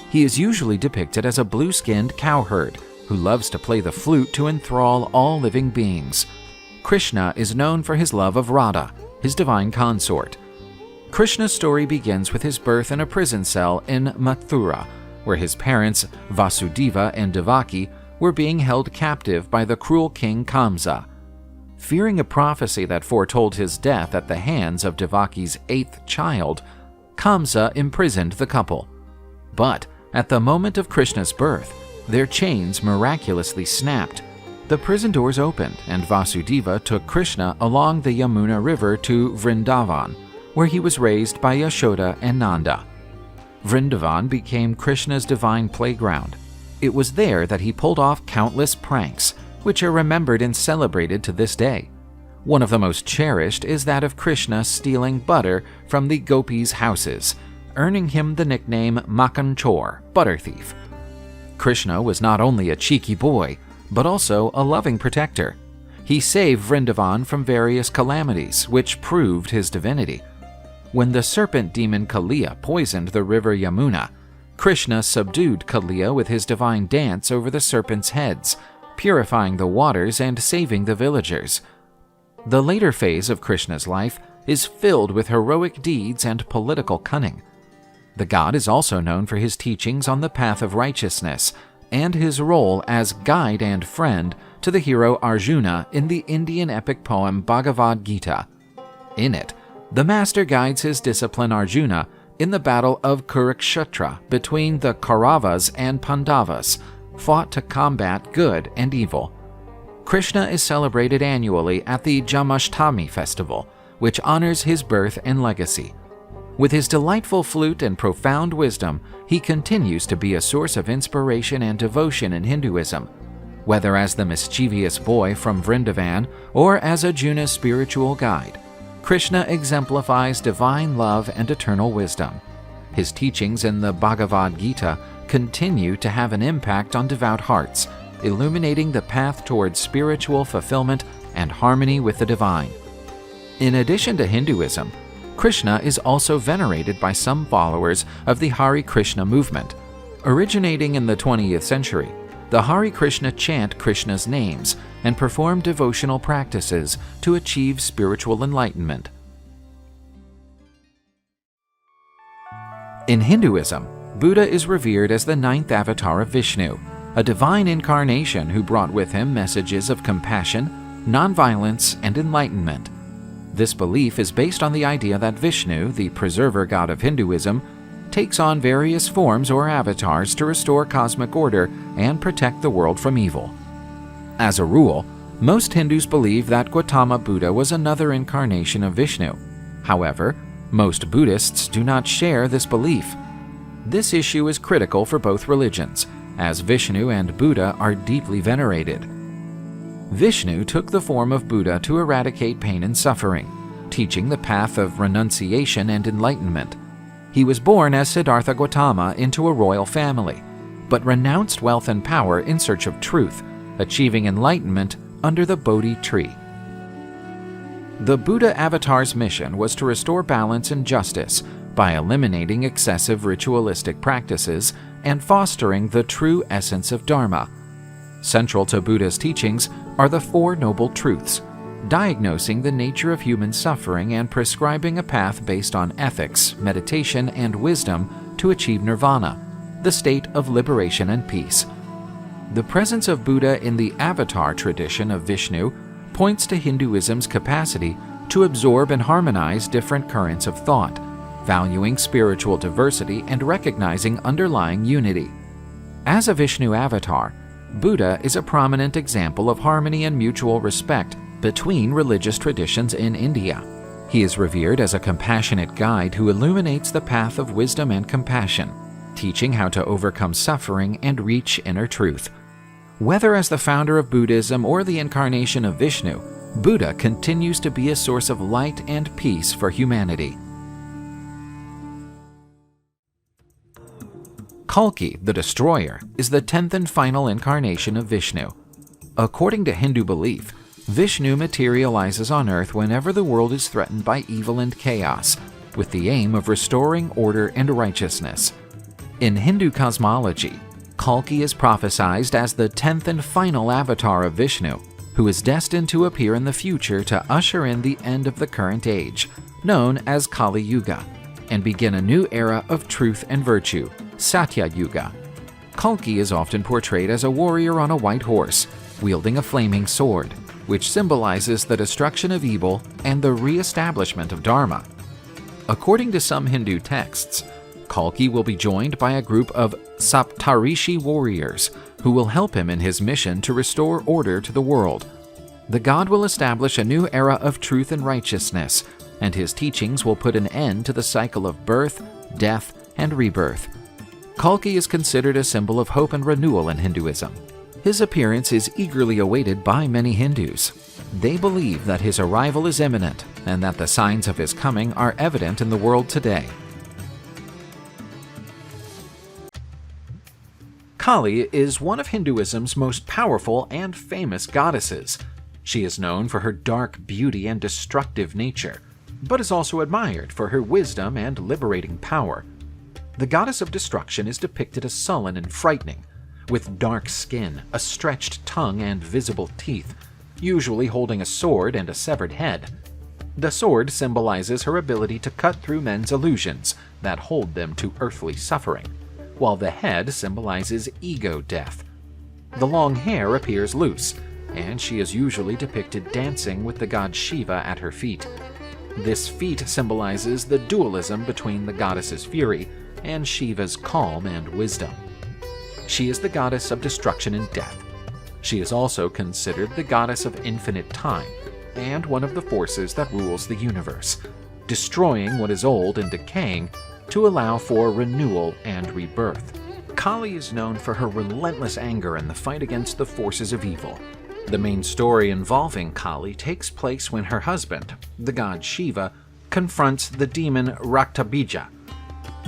He is usually depicted as a blue-skinned cowherd who loves to play the flute to enthrall all living beings. Krishna is known for his love of Radha, his divine consort. Krishna's story begins with his birth in a prison cell in Mathura, where his parents, Vasudeva and Devaki, were being held captive by the cruel king Kamsa. Fearing a prophecy that foretold his death at the hands of Devaki's 8th child, Kamsa imprisoned the couple. But at the moment of Krishna's birth, their chains miraculously snapped. The prison doors opened, and Vasudeva took Krishna along the Yamuna River to Vrindavan, where he was raised by Yashoda and Nanda. Vrindavan became Krishna's divine playground. It was there that he pulled off countless pranks, which are remembered and celebrated to this day. One of the most cherished is that of Krishna stealing butter from the gopis' houses, earning him the nickname Makhan Chor, butter thief. Krishna was not only a cheeky boy, but also a loving protector. He saved Vrindavan from various calamities, which proved his divinity. When the serpent demon Kaliya poisoned the river Yamuna, Krishna subdued Kaliya with his divine dance over the serpents' heads, purifying the waters and saving the villagers. The later phase of Krishna's life is filled with heroic deeds and political cunning. The god is also known for his teachings on the path of righteousness and his role as guide and friend to the hero Arjuna in the Indian epic poem Bhagavad Gita. In it, the master guides his discipline Arjuna in the battle of Kurukshetra between the Kauravas and Pandavas, fought to combat good and evil. Krishna is celebrated annually at the Jamashtami festival, which honors his birth and legacy. With his delightful flute and profound wisdom, he continues to be a source of inspiration and devotion in Hinduism. Whether as the mischievous boy from Vrindavan or as Arjuna's spiritual guide, Krishna exemplifies divine love and eternal wisdom. His teachings in the Bhagavad Gita continue to have an impact on devout hearts, illuminating the path towards spiritual fulfillment and harmony with the divine. In addition to Hinduism, Krishna is also venerated by some followers of the Hare Krishna movement. Originating in the 20th century, the Hare Krishna chant Krishna's names and perform devotional practices to achieve spiritual enlightenment. In Hinduism, Buddha is revered as the ninth avatar of Vishnu, a divine incarnation who brought with him messages of compassion, nonviolence, and enlightenment. This belief is based on the idea that Vishnu, the preserver god of Hinduism, takes on various forms or avatars to restore cosmic order and protect the world from evil. As a rule, most Hindus believe that Gautama Buddha was another incarnation of Vishnu. However, most Buddhists do not share this belief. This issue is critical for both religions, as Vishnu and Buddha are deeply venerated. Vishnu took the form of Buddha to eradicate pain and suffering, teaching the path of renunciation and enlightenment. He was born as Siddhartha Gautama into a royal family, but renounced wealth and power in search of truth, achieving enlightenment under the Bodhi tree. The Buddha avatar's mission was to restore balance and justice by eliminating excessive ritualistic practices and fostering the true essence of Dharma. Central to Buddha's teachings are the Four Noble Truths, diagnosing the nature of human suffering and prescribing a path based on ethics, meditation, and wisdom to achieve nirvana, the state of liberation and peace. The presence of Buddha in the avatar tradition of Vishnu points to Hinduism's capacity to absorb and harmonize different currents of thought, valuing spiritual diversity and recognizing underlying unity. As a Vishnu avatar, Buddha is a prominent example of harmony and mutual respect between religious traditions in India. He is revered as a compassionate guide who illuminates the path of wisdom and compassion, teaching how to overcome suffering and reach inner truth. Whether as the founder of Buddhism or the incarnation of Vishnu, Buddha continues to be a source of light and peace for humanity. Kalki, the Destroyer, is the 10th and final incarnation of Vishnu. According to Hindu belief, Vishnu materializes on earth whenever the world is threatened by evil and chaos, with the aim of restoring order and righteousness. In Hindu cosmology, Kalki is prophesied as the 10th and final avatar of Vishnu, who is destined to appear in the future to usher in the end of the current age, known as Kali Yuga, and begin a new era of truth and virtue, Satya Yuga. Kalki is often portrayed as a warrior on a white horse, wielding a flaming sword, which symbolizes the destruction of evil and the re-establishment of Dharma. According to some Hindu texts, Kalki will be joined by a group of Saptarishi warriors who will help him in his mission to restore order to the world. The god will establish a new era of truth and righteousness, and his teachings will put an end to the cycle of birth, death, and rebirth. Kalki is considered a symbol of hope and renewal in Hinduism. His appearance is eagerly awaited by many Hindus. They believe that his arrival is imminent and that the signs of his coming are evident in the world today. Kali is one of Hinduism's most powerful and famous goddesses. She is known for her dark beauty and destructive nature, but is also admired for her wisdom and liberating power. The goddess of destruction is depicted as sullen and frightening, with dark skin, a stretched tongue, and visible teeth, usually holding a sword and a severed head. The sword symbolizes her ability to cut through men's illusions that hold them to earthly suffering, while the head symbolizes ego death. The long hair appears loose, and she is usually depicted dancing with the god Shiva at her feet. This feat symbolizes the dualism between the goddess's fury and Shiva's calm and wisdom. She is the goddess of destruction and death. She is also considered the goddess of infinite time and one of the forces that rules the universe, destroying what is old and decaying to allow for renewal and rebirth. Kali is known for her relentless anger in the fight against the forces of evil. The main story involving Kali takes place when her husband, the god Shiva, confronts the demon Raktabija.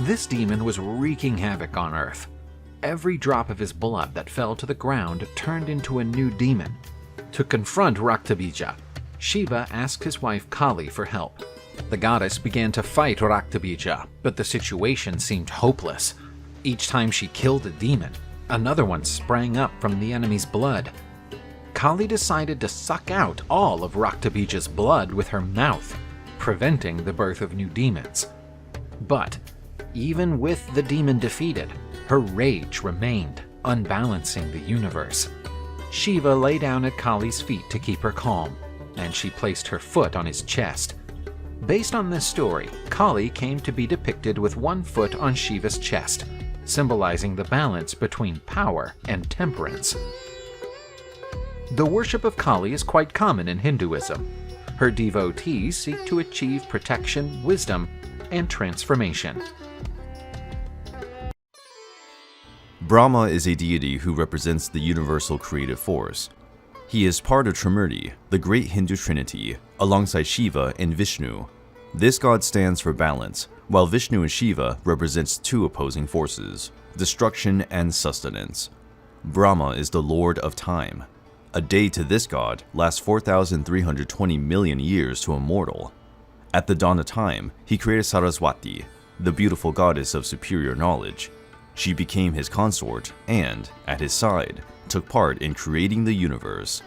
This demon was wreaking havoc on Earth. Every drop of his blood that fell to the ground turned into a new demon. To confront Raktabija, Shiva asked his wife Kali for help. The goddess began to fight Raktabija, but the situation seemed hopeless. Each time she killed a demon, Another one sprang up from the enemy's blood. Kali decided to suck out all of Raktabij's blood with her mouth, preventing the birth of new demons. But even with the demon defeated, her rage remained, unbalancing the universe. Shiva lay down at Kali's feet to keep her calm, and she placed her foot on his chest. Based on this story, Kali came to be depicted with one foot on Shiva's chest, symbolizing the balance between power and temperance. The worship of Kali is quite common in Hinduism. Her devotees seek to achieve protection, wisdom, and transformation.
Brahma is a deity who represents the universal creative force. He is part of Trimurti, the great Hindu trinity, alongside Shiva and Vishnu. This god stands for balance, while Vishnu and Shiva represents two opposing forces, destruction and sustenance. Brahma is the lord of time. A day to this god lasts 4,320 million years to a mortal. At the dawn of time, he created Saraswati, the beautiful goddess of superior knowledge. She became his consort and, at his side, took part in creating the universe.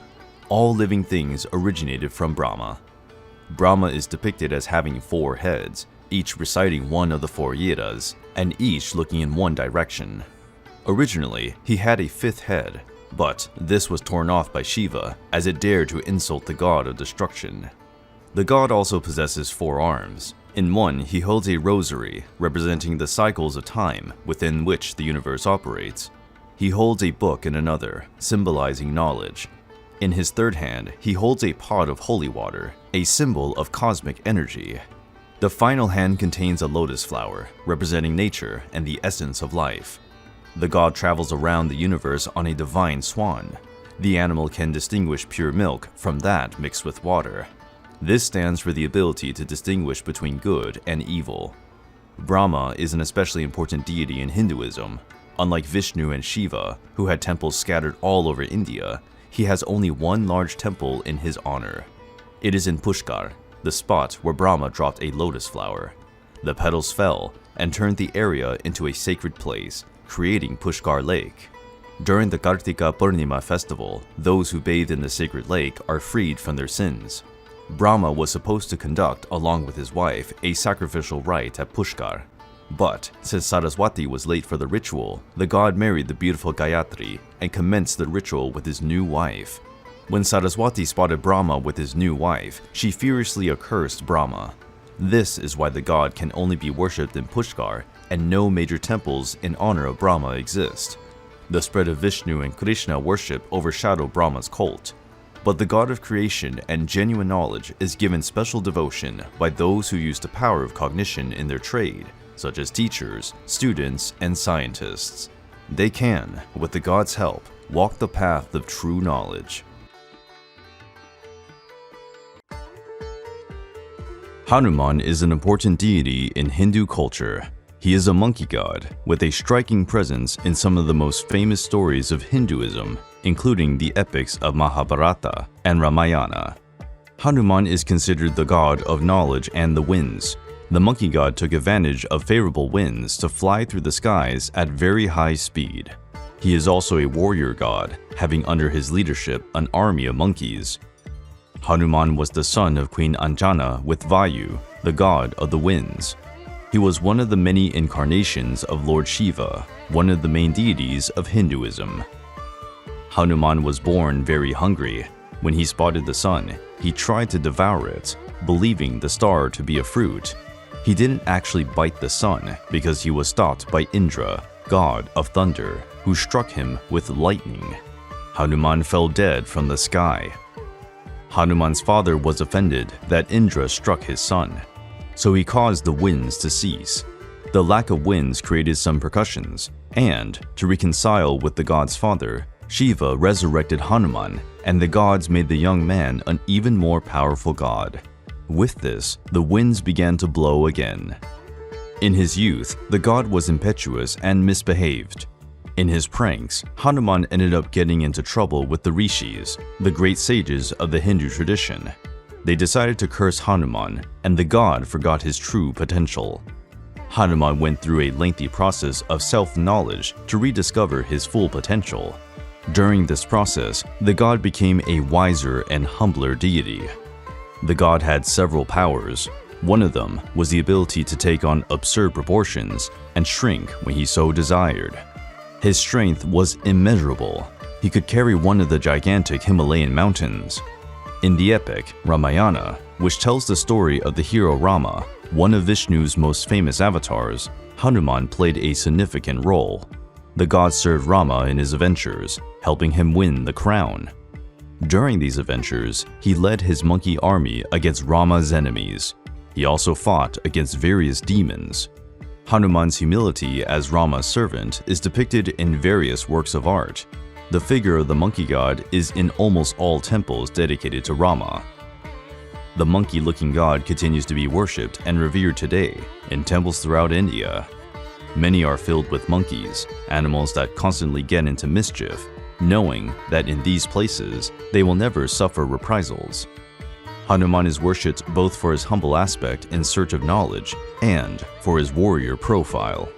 All living things originated from Brahma. Brahma is depicted as having 4 heads, each reciting one of the 4 Vedas, and each looking in one direction. Originally, he had a 5th head, but this was torn off by Shiva as it dared to insult the god of destruction. The god also possesses 4 arms. In one, he holds a rosary representing the cycles of time within which the universe operates. He holds a book in another, symbolizing knowledge. In his 3rd hand, he holds a pot of holy water, a symbol of cosmic energy. The final hand contains a lotus flower, representing nature and the essence of life. The god travels around the universe on a divine swan. The animal can distinguish pure milk from that mixed with water. This stands for the ability to distinguish between good and evil. Brahma is an especially important deity in Hinduism. Unlike Vishnu and Shiva, who had temples scattered all over India, he has only one large temple in his honor. It is in Pushkar, the spot where Brahma dropped a lotus flower. The petals fell and turned the area into a sacred place, creating Pushkar Lake. During the Kartika Purnima festival, those who bathe in the sacred lake are freed from their sins. Brahma was supposed to conduct, along with his wife, a sacrificial rite at Pushkar. But since Saraswati was late for the ritual, the god married the beautiful Gayatri and commenced the ritual with his new wife. When Saraswati spotted Brahma with his new wife, she furiously accursed Brahma. This is why the god can only be worshipped in Pushkar and no major temples in honor of Brahma exist. The spread of Vishnu and Krishna worship overshadow Brahma's cult. But the god of creation and genuine knowledge is given special devotion by those who use the power of cognition in their trade, such as teachers, students, and scientists. They can, with the god's help, walk the path of true knowledge. Hanuman is an important deity in Hindu culture. He is a monkey god with a striking presence in some of the most famous stories of Hinduism, including the epics of Mahabharata and Ramayana. Hanuman is considered the god of knowledge and the winds. The monkey god took advantage of favorable winds to fly through the skies at very high speed. He is also a warrior god, having under his leadership an army of monkeys. Hanuman was the son of Queen Anjana with Vayu, the god of the winds. He was one of the many incarnations of Lord Shiva, one of the main deities of Hinduism. Hanuman was born very hungry. When he spotted the sun, he tried to devour it, believing the star to be a fruit. He didn't actually bite the sun because he was stopped by Indra, god of thunder, who struck him with lightning. Hanuman fell dead from the sky. Hanuman's father was offended that Indra struck his son, so he caused the winds to cease. The lack of winds created some percussions, and, to reconcile with the god's father, Shiva resurrected Hanuman, and the gods made the young man an even more powerful god. With this, the winds began to blow again. In his youth, the god was impetuous and misbehaved. In his pranks, Hanuman ended up getting into trouble with the rishis, the great sages of the Hindu tradition. They decided to curse Hanuman, and the god forgot his true potential. Hanuman went through a lengthy process of self-knowledge to rediscover his full potential. During this process, the god became a wiser and humbler deity. The god had several powers. One of them was the ability to take on absurd proportions and shrink when he so desired. His strength was immeasurable. He could carry one of the gigantic Himalayan mountains. In the epic Ramayana, which tells the story of the hero Rama, one of Vishnu's most famous avatars, Hanuman played a significant role. The god served Rama in his adventures, helping him win the crown. During these adventures, he led his monkey army against Rama's enemies. He also fought against various demons. Hanuman's humility as Rama's servant is depicted in various works of art. The figure of the monkey god is in almost all temples dedicated to Rama. The monkey-looking god continues to be worshipped and revered today in temples throughout India. Many are filled with monkeys, animals that constantly get into mischief, knowing that in these places they will never suffer reprisals. Hanuman is worshipped both for his humble aspect in search of knowledge and for his warrior profile.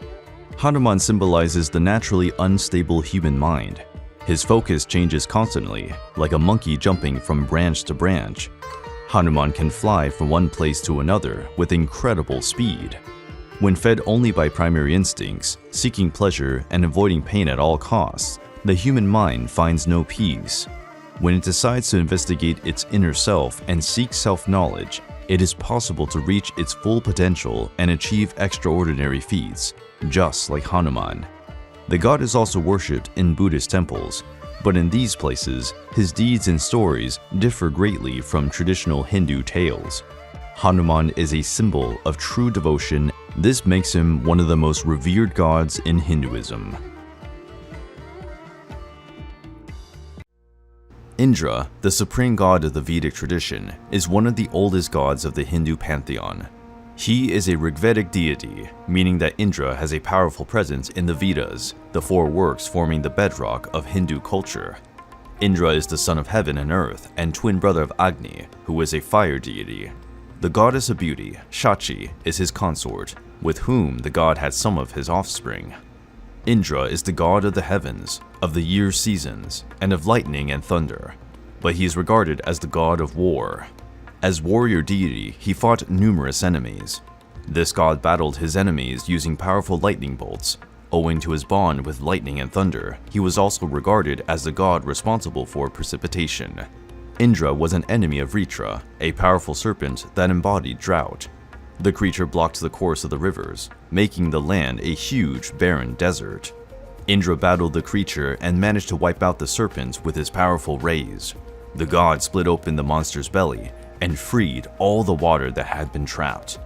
Hanuman symbolizes the naturally unstable human mind. His focus changes constantly, like a monkey jumping from branch to branch. Hanuman can fly from one place to another with incredible speed. When fed only by primary instincts, seeking pleasure and avoiding pain at all costs, the human mind finds no peace. When it decides to investigate its inner self and seek self-knowledge, it is possible to reach its full potential and achieve extraordinary feats, just like Hanuman. The god is also worshipped in Buddhist temples, but in these places, his deeds and stories differ greatly from traditional Hindu tales. Hanuman is a symbol of true devotion. This makes him one of the most revered gods in Hinduism. Indra, the supreme god of the Vedic tradition, is one of the oldest gods of the Hindu pantheon. He is a Rigvedic deity, meaning that Indra has a powerful presence in the Vedas, the four works forming the bedrock of Hindu culture. Indra is the son of heaven and earth and twin brother of Agni, who is a fire deity. The goddess of beauty, Shachi, is his consort, with whom the god had some of his offspring. Indra is the god of the heavens, of the year's seasons, and of lightning and thunder, but he is regarded as the god of war. As warrior deity, he fought numerous enemies. This god battled his enemies using powerful lightning bolts. Owing to his bond with lightning and thunder, he was also regarded as the god responsible for precipitation. Indra was an enemy of Vritra, a powerful serpent that embodied drought. The creature blocked the course of the rivers, making the land a huge, barren desert. Indra battled the creature and managed to wipe out the serpent with his powerful rays. The god split open the monster's belly and freed all the water that had been trapped.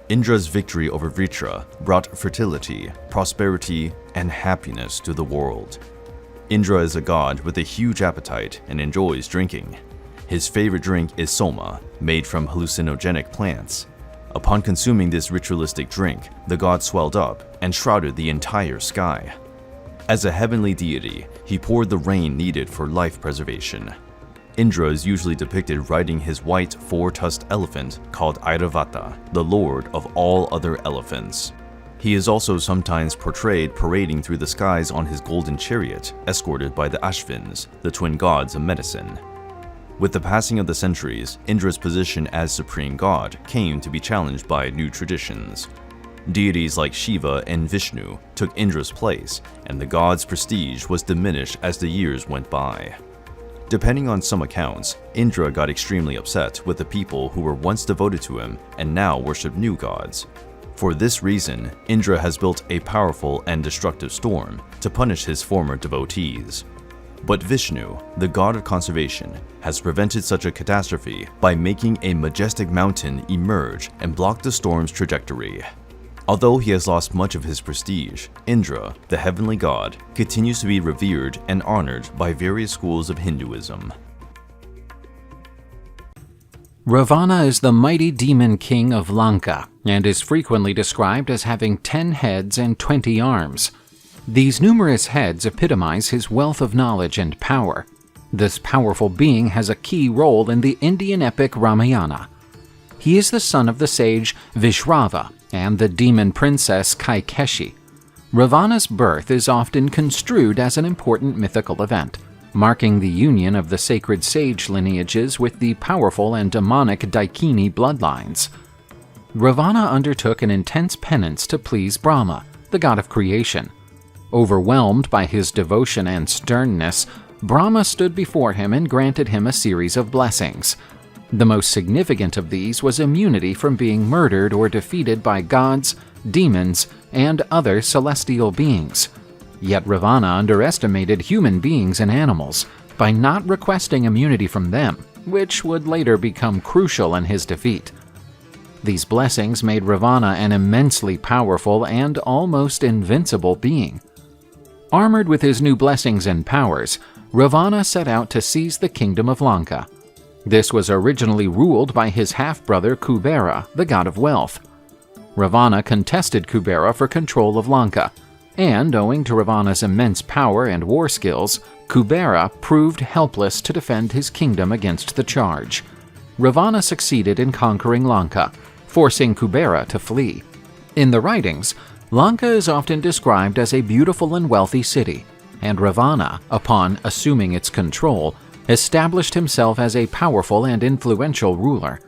Indra's victory over Vritra brought fertility, prosperity, and happiness to the world. Indra is a god with a huge appetite and enjoys drinking. His favorite drink is soma, made from hallucinogenic plants. Upon consuming this ritualistic drink, the god swelled up and shrouded the entire sky. As a heavenly deity, he poured the rain needed for life preservation. Indra is usually depicted riding his white four-tusked elephant called Airavata, the lord of all other elephants. He is also sometimes portrayed parading through the skies on his golden chariot, escorted by the Ashvins, the twin gods of medicine. With the passing of the centuries, Indra's position as supreme god came to be challenged by new traditions. Deities like Shiva and Vishnu took Indra's place, and the god's prestige was diminished as the years went by. Depending on some accounts, Indra got extremely upset with the people who were once devoted to him and now worship new gods. For this reason, Indra has built a powerful and destructive storm to punish his former devotees. But Vishnu, the god of conservation, has prevented such a catastrophe by making a majestic mountain emerge and block the storm's trajectory. Although he has lost much of his prestige, Indra, the heavenly god, continues to be revered and honored by various schools of Hinduism.
Ravana is the mighty demon king of Lanka and is frequently described as having 10 heads and 20 arms. These numerous heads epitomize his wealth of knowledge and power. This powerful being has a key role in the Indian epic Ramayana. He is the son of the sage Vishrava, and the demon princess Kaikeshi. Ravana's birth is often construed as an important mythical event, marking the union of the sacred sage lineages with the powerful and demonic Daikini bloodlines. Ravana undertook an intense penance to please Brahma, the god of creation. Overwhelmed by his devotion and sternness, Brahma stood before him and granted him a series of blessings. The most significant of these was immunity from being murdered or defeated by gods, demons, and other celestial beings. Yet Ravana underestimated human beings and animals by not requesting immunity from them, which would later become crucial in his defeat. These blessings made Ravana an immensely powerful and almost invincible being. Armored with his new blessings and powers, Ravana set out to seize the kingdom of Lanka. This was originally ruled by his half-brother Kubera, the god of wealth. Ravana contested Kubera for control of Lanka, and owing to Ravana's immense power and war skills, Kubera proved helpless to defend his kingdom against the charge. Ravana succeeded in conquering Lanka, forcing Kubera to flee. In the writings, Lanka is often described as a beautiful and wealthy city, and Ravana, upon assuming its control, established himself as a powerful and influential ruler.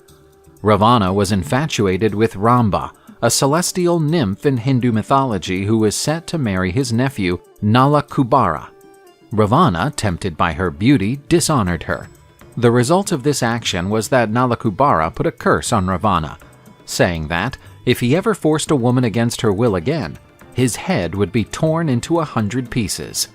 Ravana was infatuated with Ramba, a celestial nymph in Hindu mythology who was set to marry his nephew, Nala Kubara. Ravana, tempted by her beauty, dishonored her. The result of this action was that Nala Kubara put a curse on Ravana, saying that, if he ever forced a woman against her will again, his head would be torn into 100 pieces.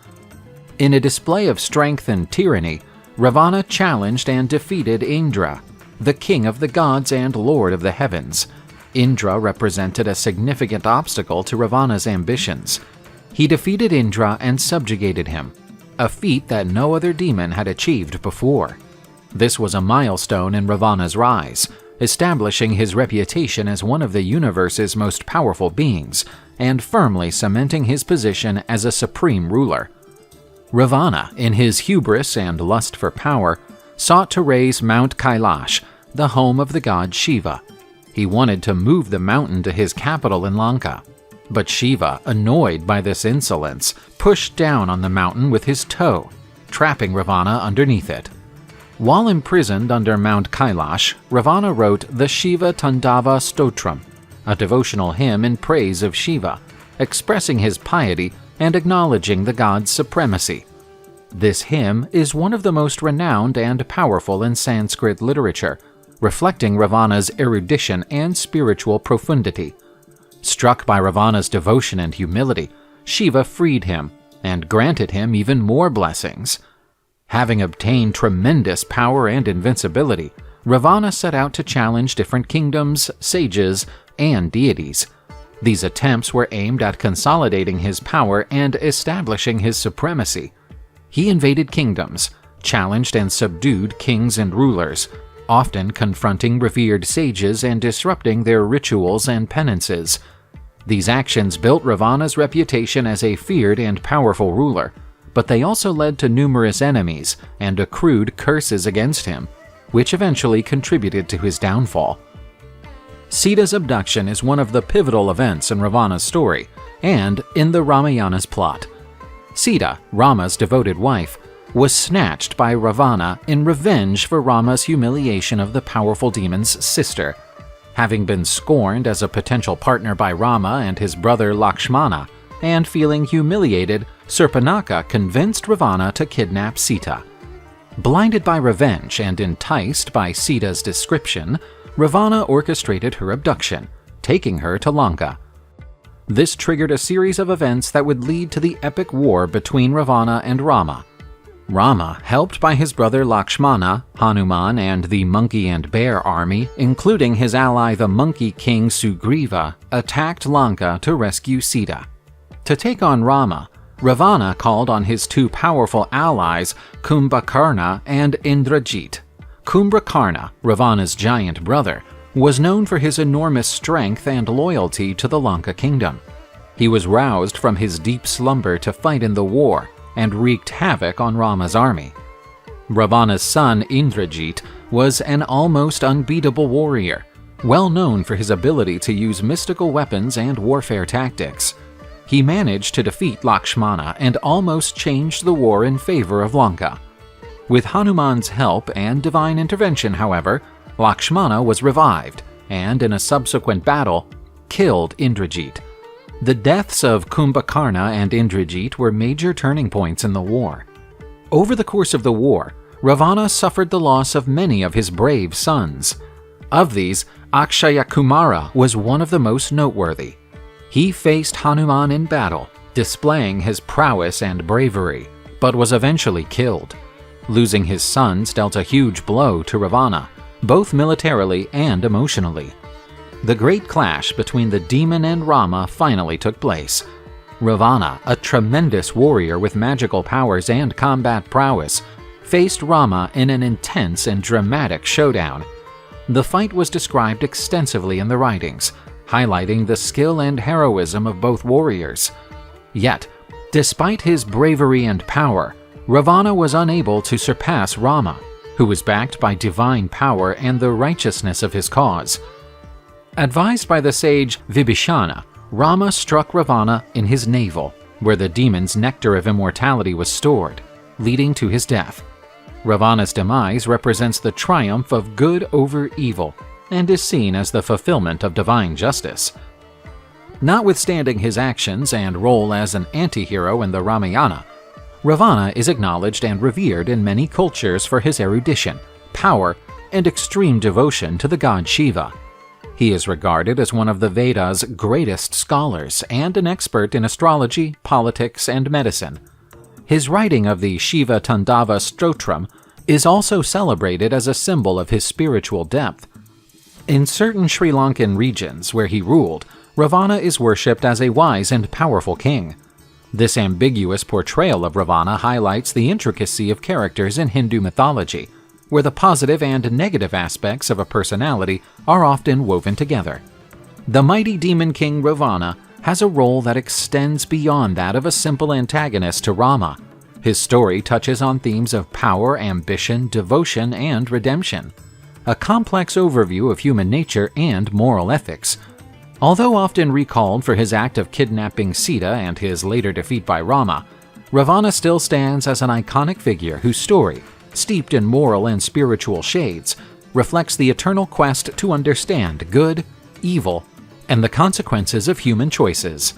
In a display of strength and tyranny, Ravana challenged and defeated Indra, the king of the gods and lord of the heavens. Indra represented a significant obstacle to Ravana's ambitions. He defeated Indra and subjugated him, a feat that no other demon had achieved before. This was a milestone in Ravana's rise, establishing his reputation as one of the universe's most powerful beings and firmly cementing his position as a supreme ruler. Ravana, in his hubris and lust for power, sought to raise Mount Kailash, the home of the god Shiva. He wanted to move the mountain to his capital in Lanka. But Shiva, annoyed by this insolence, pushed down on the mountain with his toe, trapping Ravana underneath it. While imprisoned under Mount Kailash, Ravana wrote the Shiva Tandava Stotram, a devotional hymn in praise of Shiva, expressing his piety and acknowledging the god's supremacy. This hymn is one of the most renowned and powerful in Sanskrit literature, reflecting Ravana's erudition and spiritual profundity. Struck by Ravana's devotion and humility, Shiva freed him and granted him even more blessings. Having obtained tremendous power and invincibility, Ravana set out to challenge different kingdoms, sages, and deities. These attempts were aimed at consolidating his power and establishing his supremacy. He invaded kingdoms, challenged and subdued kings and rulers, often confronting revered sages and disrupting their rituals and penances. These actions built Ravana's reputation as a feared and powerful ruler, but they also led to numerous enemies and accrued curses against him, which eventually contributed to his downfall. Sita's abduction is one of the pivotal events in Ravana's story and in the Ramayana's plot. Sita, Rama's devoted wife, was snatched by Ravana in revenge for Rama's humiliation of the powerful demon's sister. Having been scorned as a potential partner by Rama and his brother Lakshmana, and feeling humiliated, Surpanaka convinced Ravana to kidnap Sita. Blinded by revenge and enticed by Sita's description, Ravana orchestrated her abduction, taking her to Lanka. This triggered a series of events that would lead to the epic war between Ravana and Rama. Rama, helped by his brother Lakshmana, Hanuman, and the monkey and bear army, including his ally the monkey king Sugriva, attacked Lanka to rescue Sita. To take on Rama, Ravana called on his two powerful allies Kumbhakarna and Indrajit. Kumbhakarna, Ravana's giant brother, was known for his enormous strength and loyalty to the Lanka kingdom. He was roused from his deep slumber to fight in the war and wreaked havoc on Rama's army. Ravana's son Indrajit was an almost unbeatable warrior. well known for his ability to use mystical weapons and warfare tactics. He managed to defeat Lakshmana and almost changed the war in favor of Lanka. With Hanuman's help and divine intervention, however, Lakshmana was revived and, in a subsequent battle, killed Indrajit. The deaths of Kumbhakarna and Indrajit were major turning points in the war. Over the course of the war, Ravana suffered the loss of many of his brave sons. Of these, Akshaya Kumara was one of the most noteworthy. He faced Hanuman in battle, displaying his prowess and bravery, but was eventually killed. Losing his sons dealt a huge blow to Ravana, both militarily and emotionally. The great clash between the demon and Rama finally took place. Ravana, a tremendous warrior with magical powers and combat prowess, faced Rama in an intense and dramatic showdown. The fight was described extensively in the writings, highlighting the skill and heroism of both warriors. Yet, despite his bravery and power, Ravana was unable to surpass Rama, who was backed by divine power and the righteousness of his cause. Advised by the sage Vibhishana, Rama struck Ravana in his navel, where the demon's nectar of immortality was stored, leading to his death. Ravana's demise represents the triumph of good over evil and is seen as the fulfillment of divine justice. Notwithstanding his actions and role as an anti-hero in the Ramayana, Ravana is acknowledged and revered in many cultures for his erudition, power, and extreme devotion to the god Shiva. He is regarded as one of the Veda's greatest scholars and an expert in astrology, politics, and medicine. His writing of the Shiva Tandava Stotram is also celebrated as a symbol of his spiritual depth. In certain Sri Lankan regions where he ruled, Ravana is worshipped as a wise and powerful king. This ambiguous portrayal of Ravana highlights the intricacy of characters in Hindu mythology, where the positive and negative aspects of a personality are often woven together. The mighty demon king Ravana has a role that extends beyond that of a simple antagonist to Rama. His story touches on themes of power, ambition, devotion, and redemption, a complex overview of human nature and moral ethics. Although often recalled for his act of kidnapping Sita and his later defeat by Rama, Ravana still stands as an iconic figure whose story, steeped in moral and spiritual shades, reflects the eternal quest to understand good, evil, and the consequences of human choices.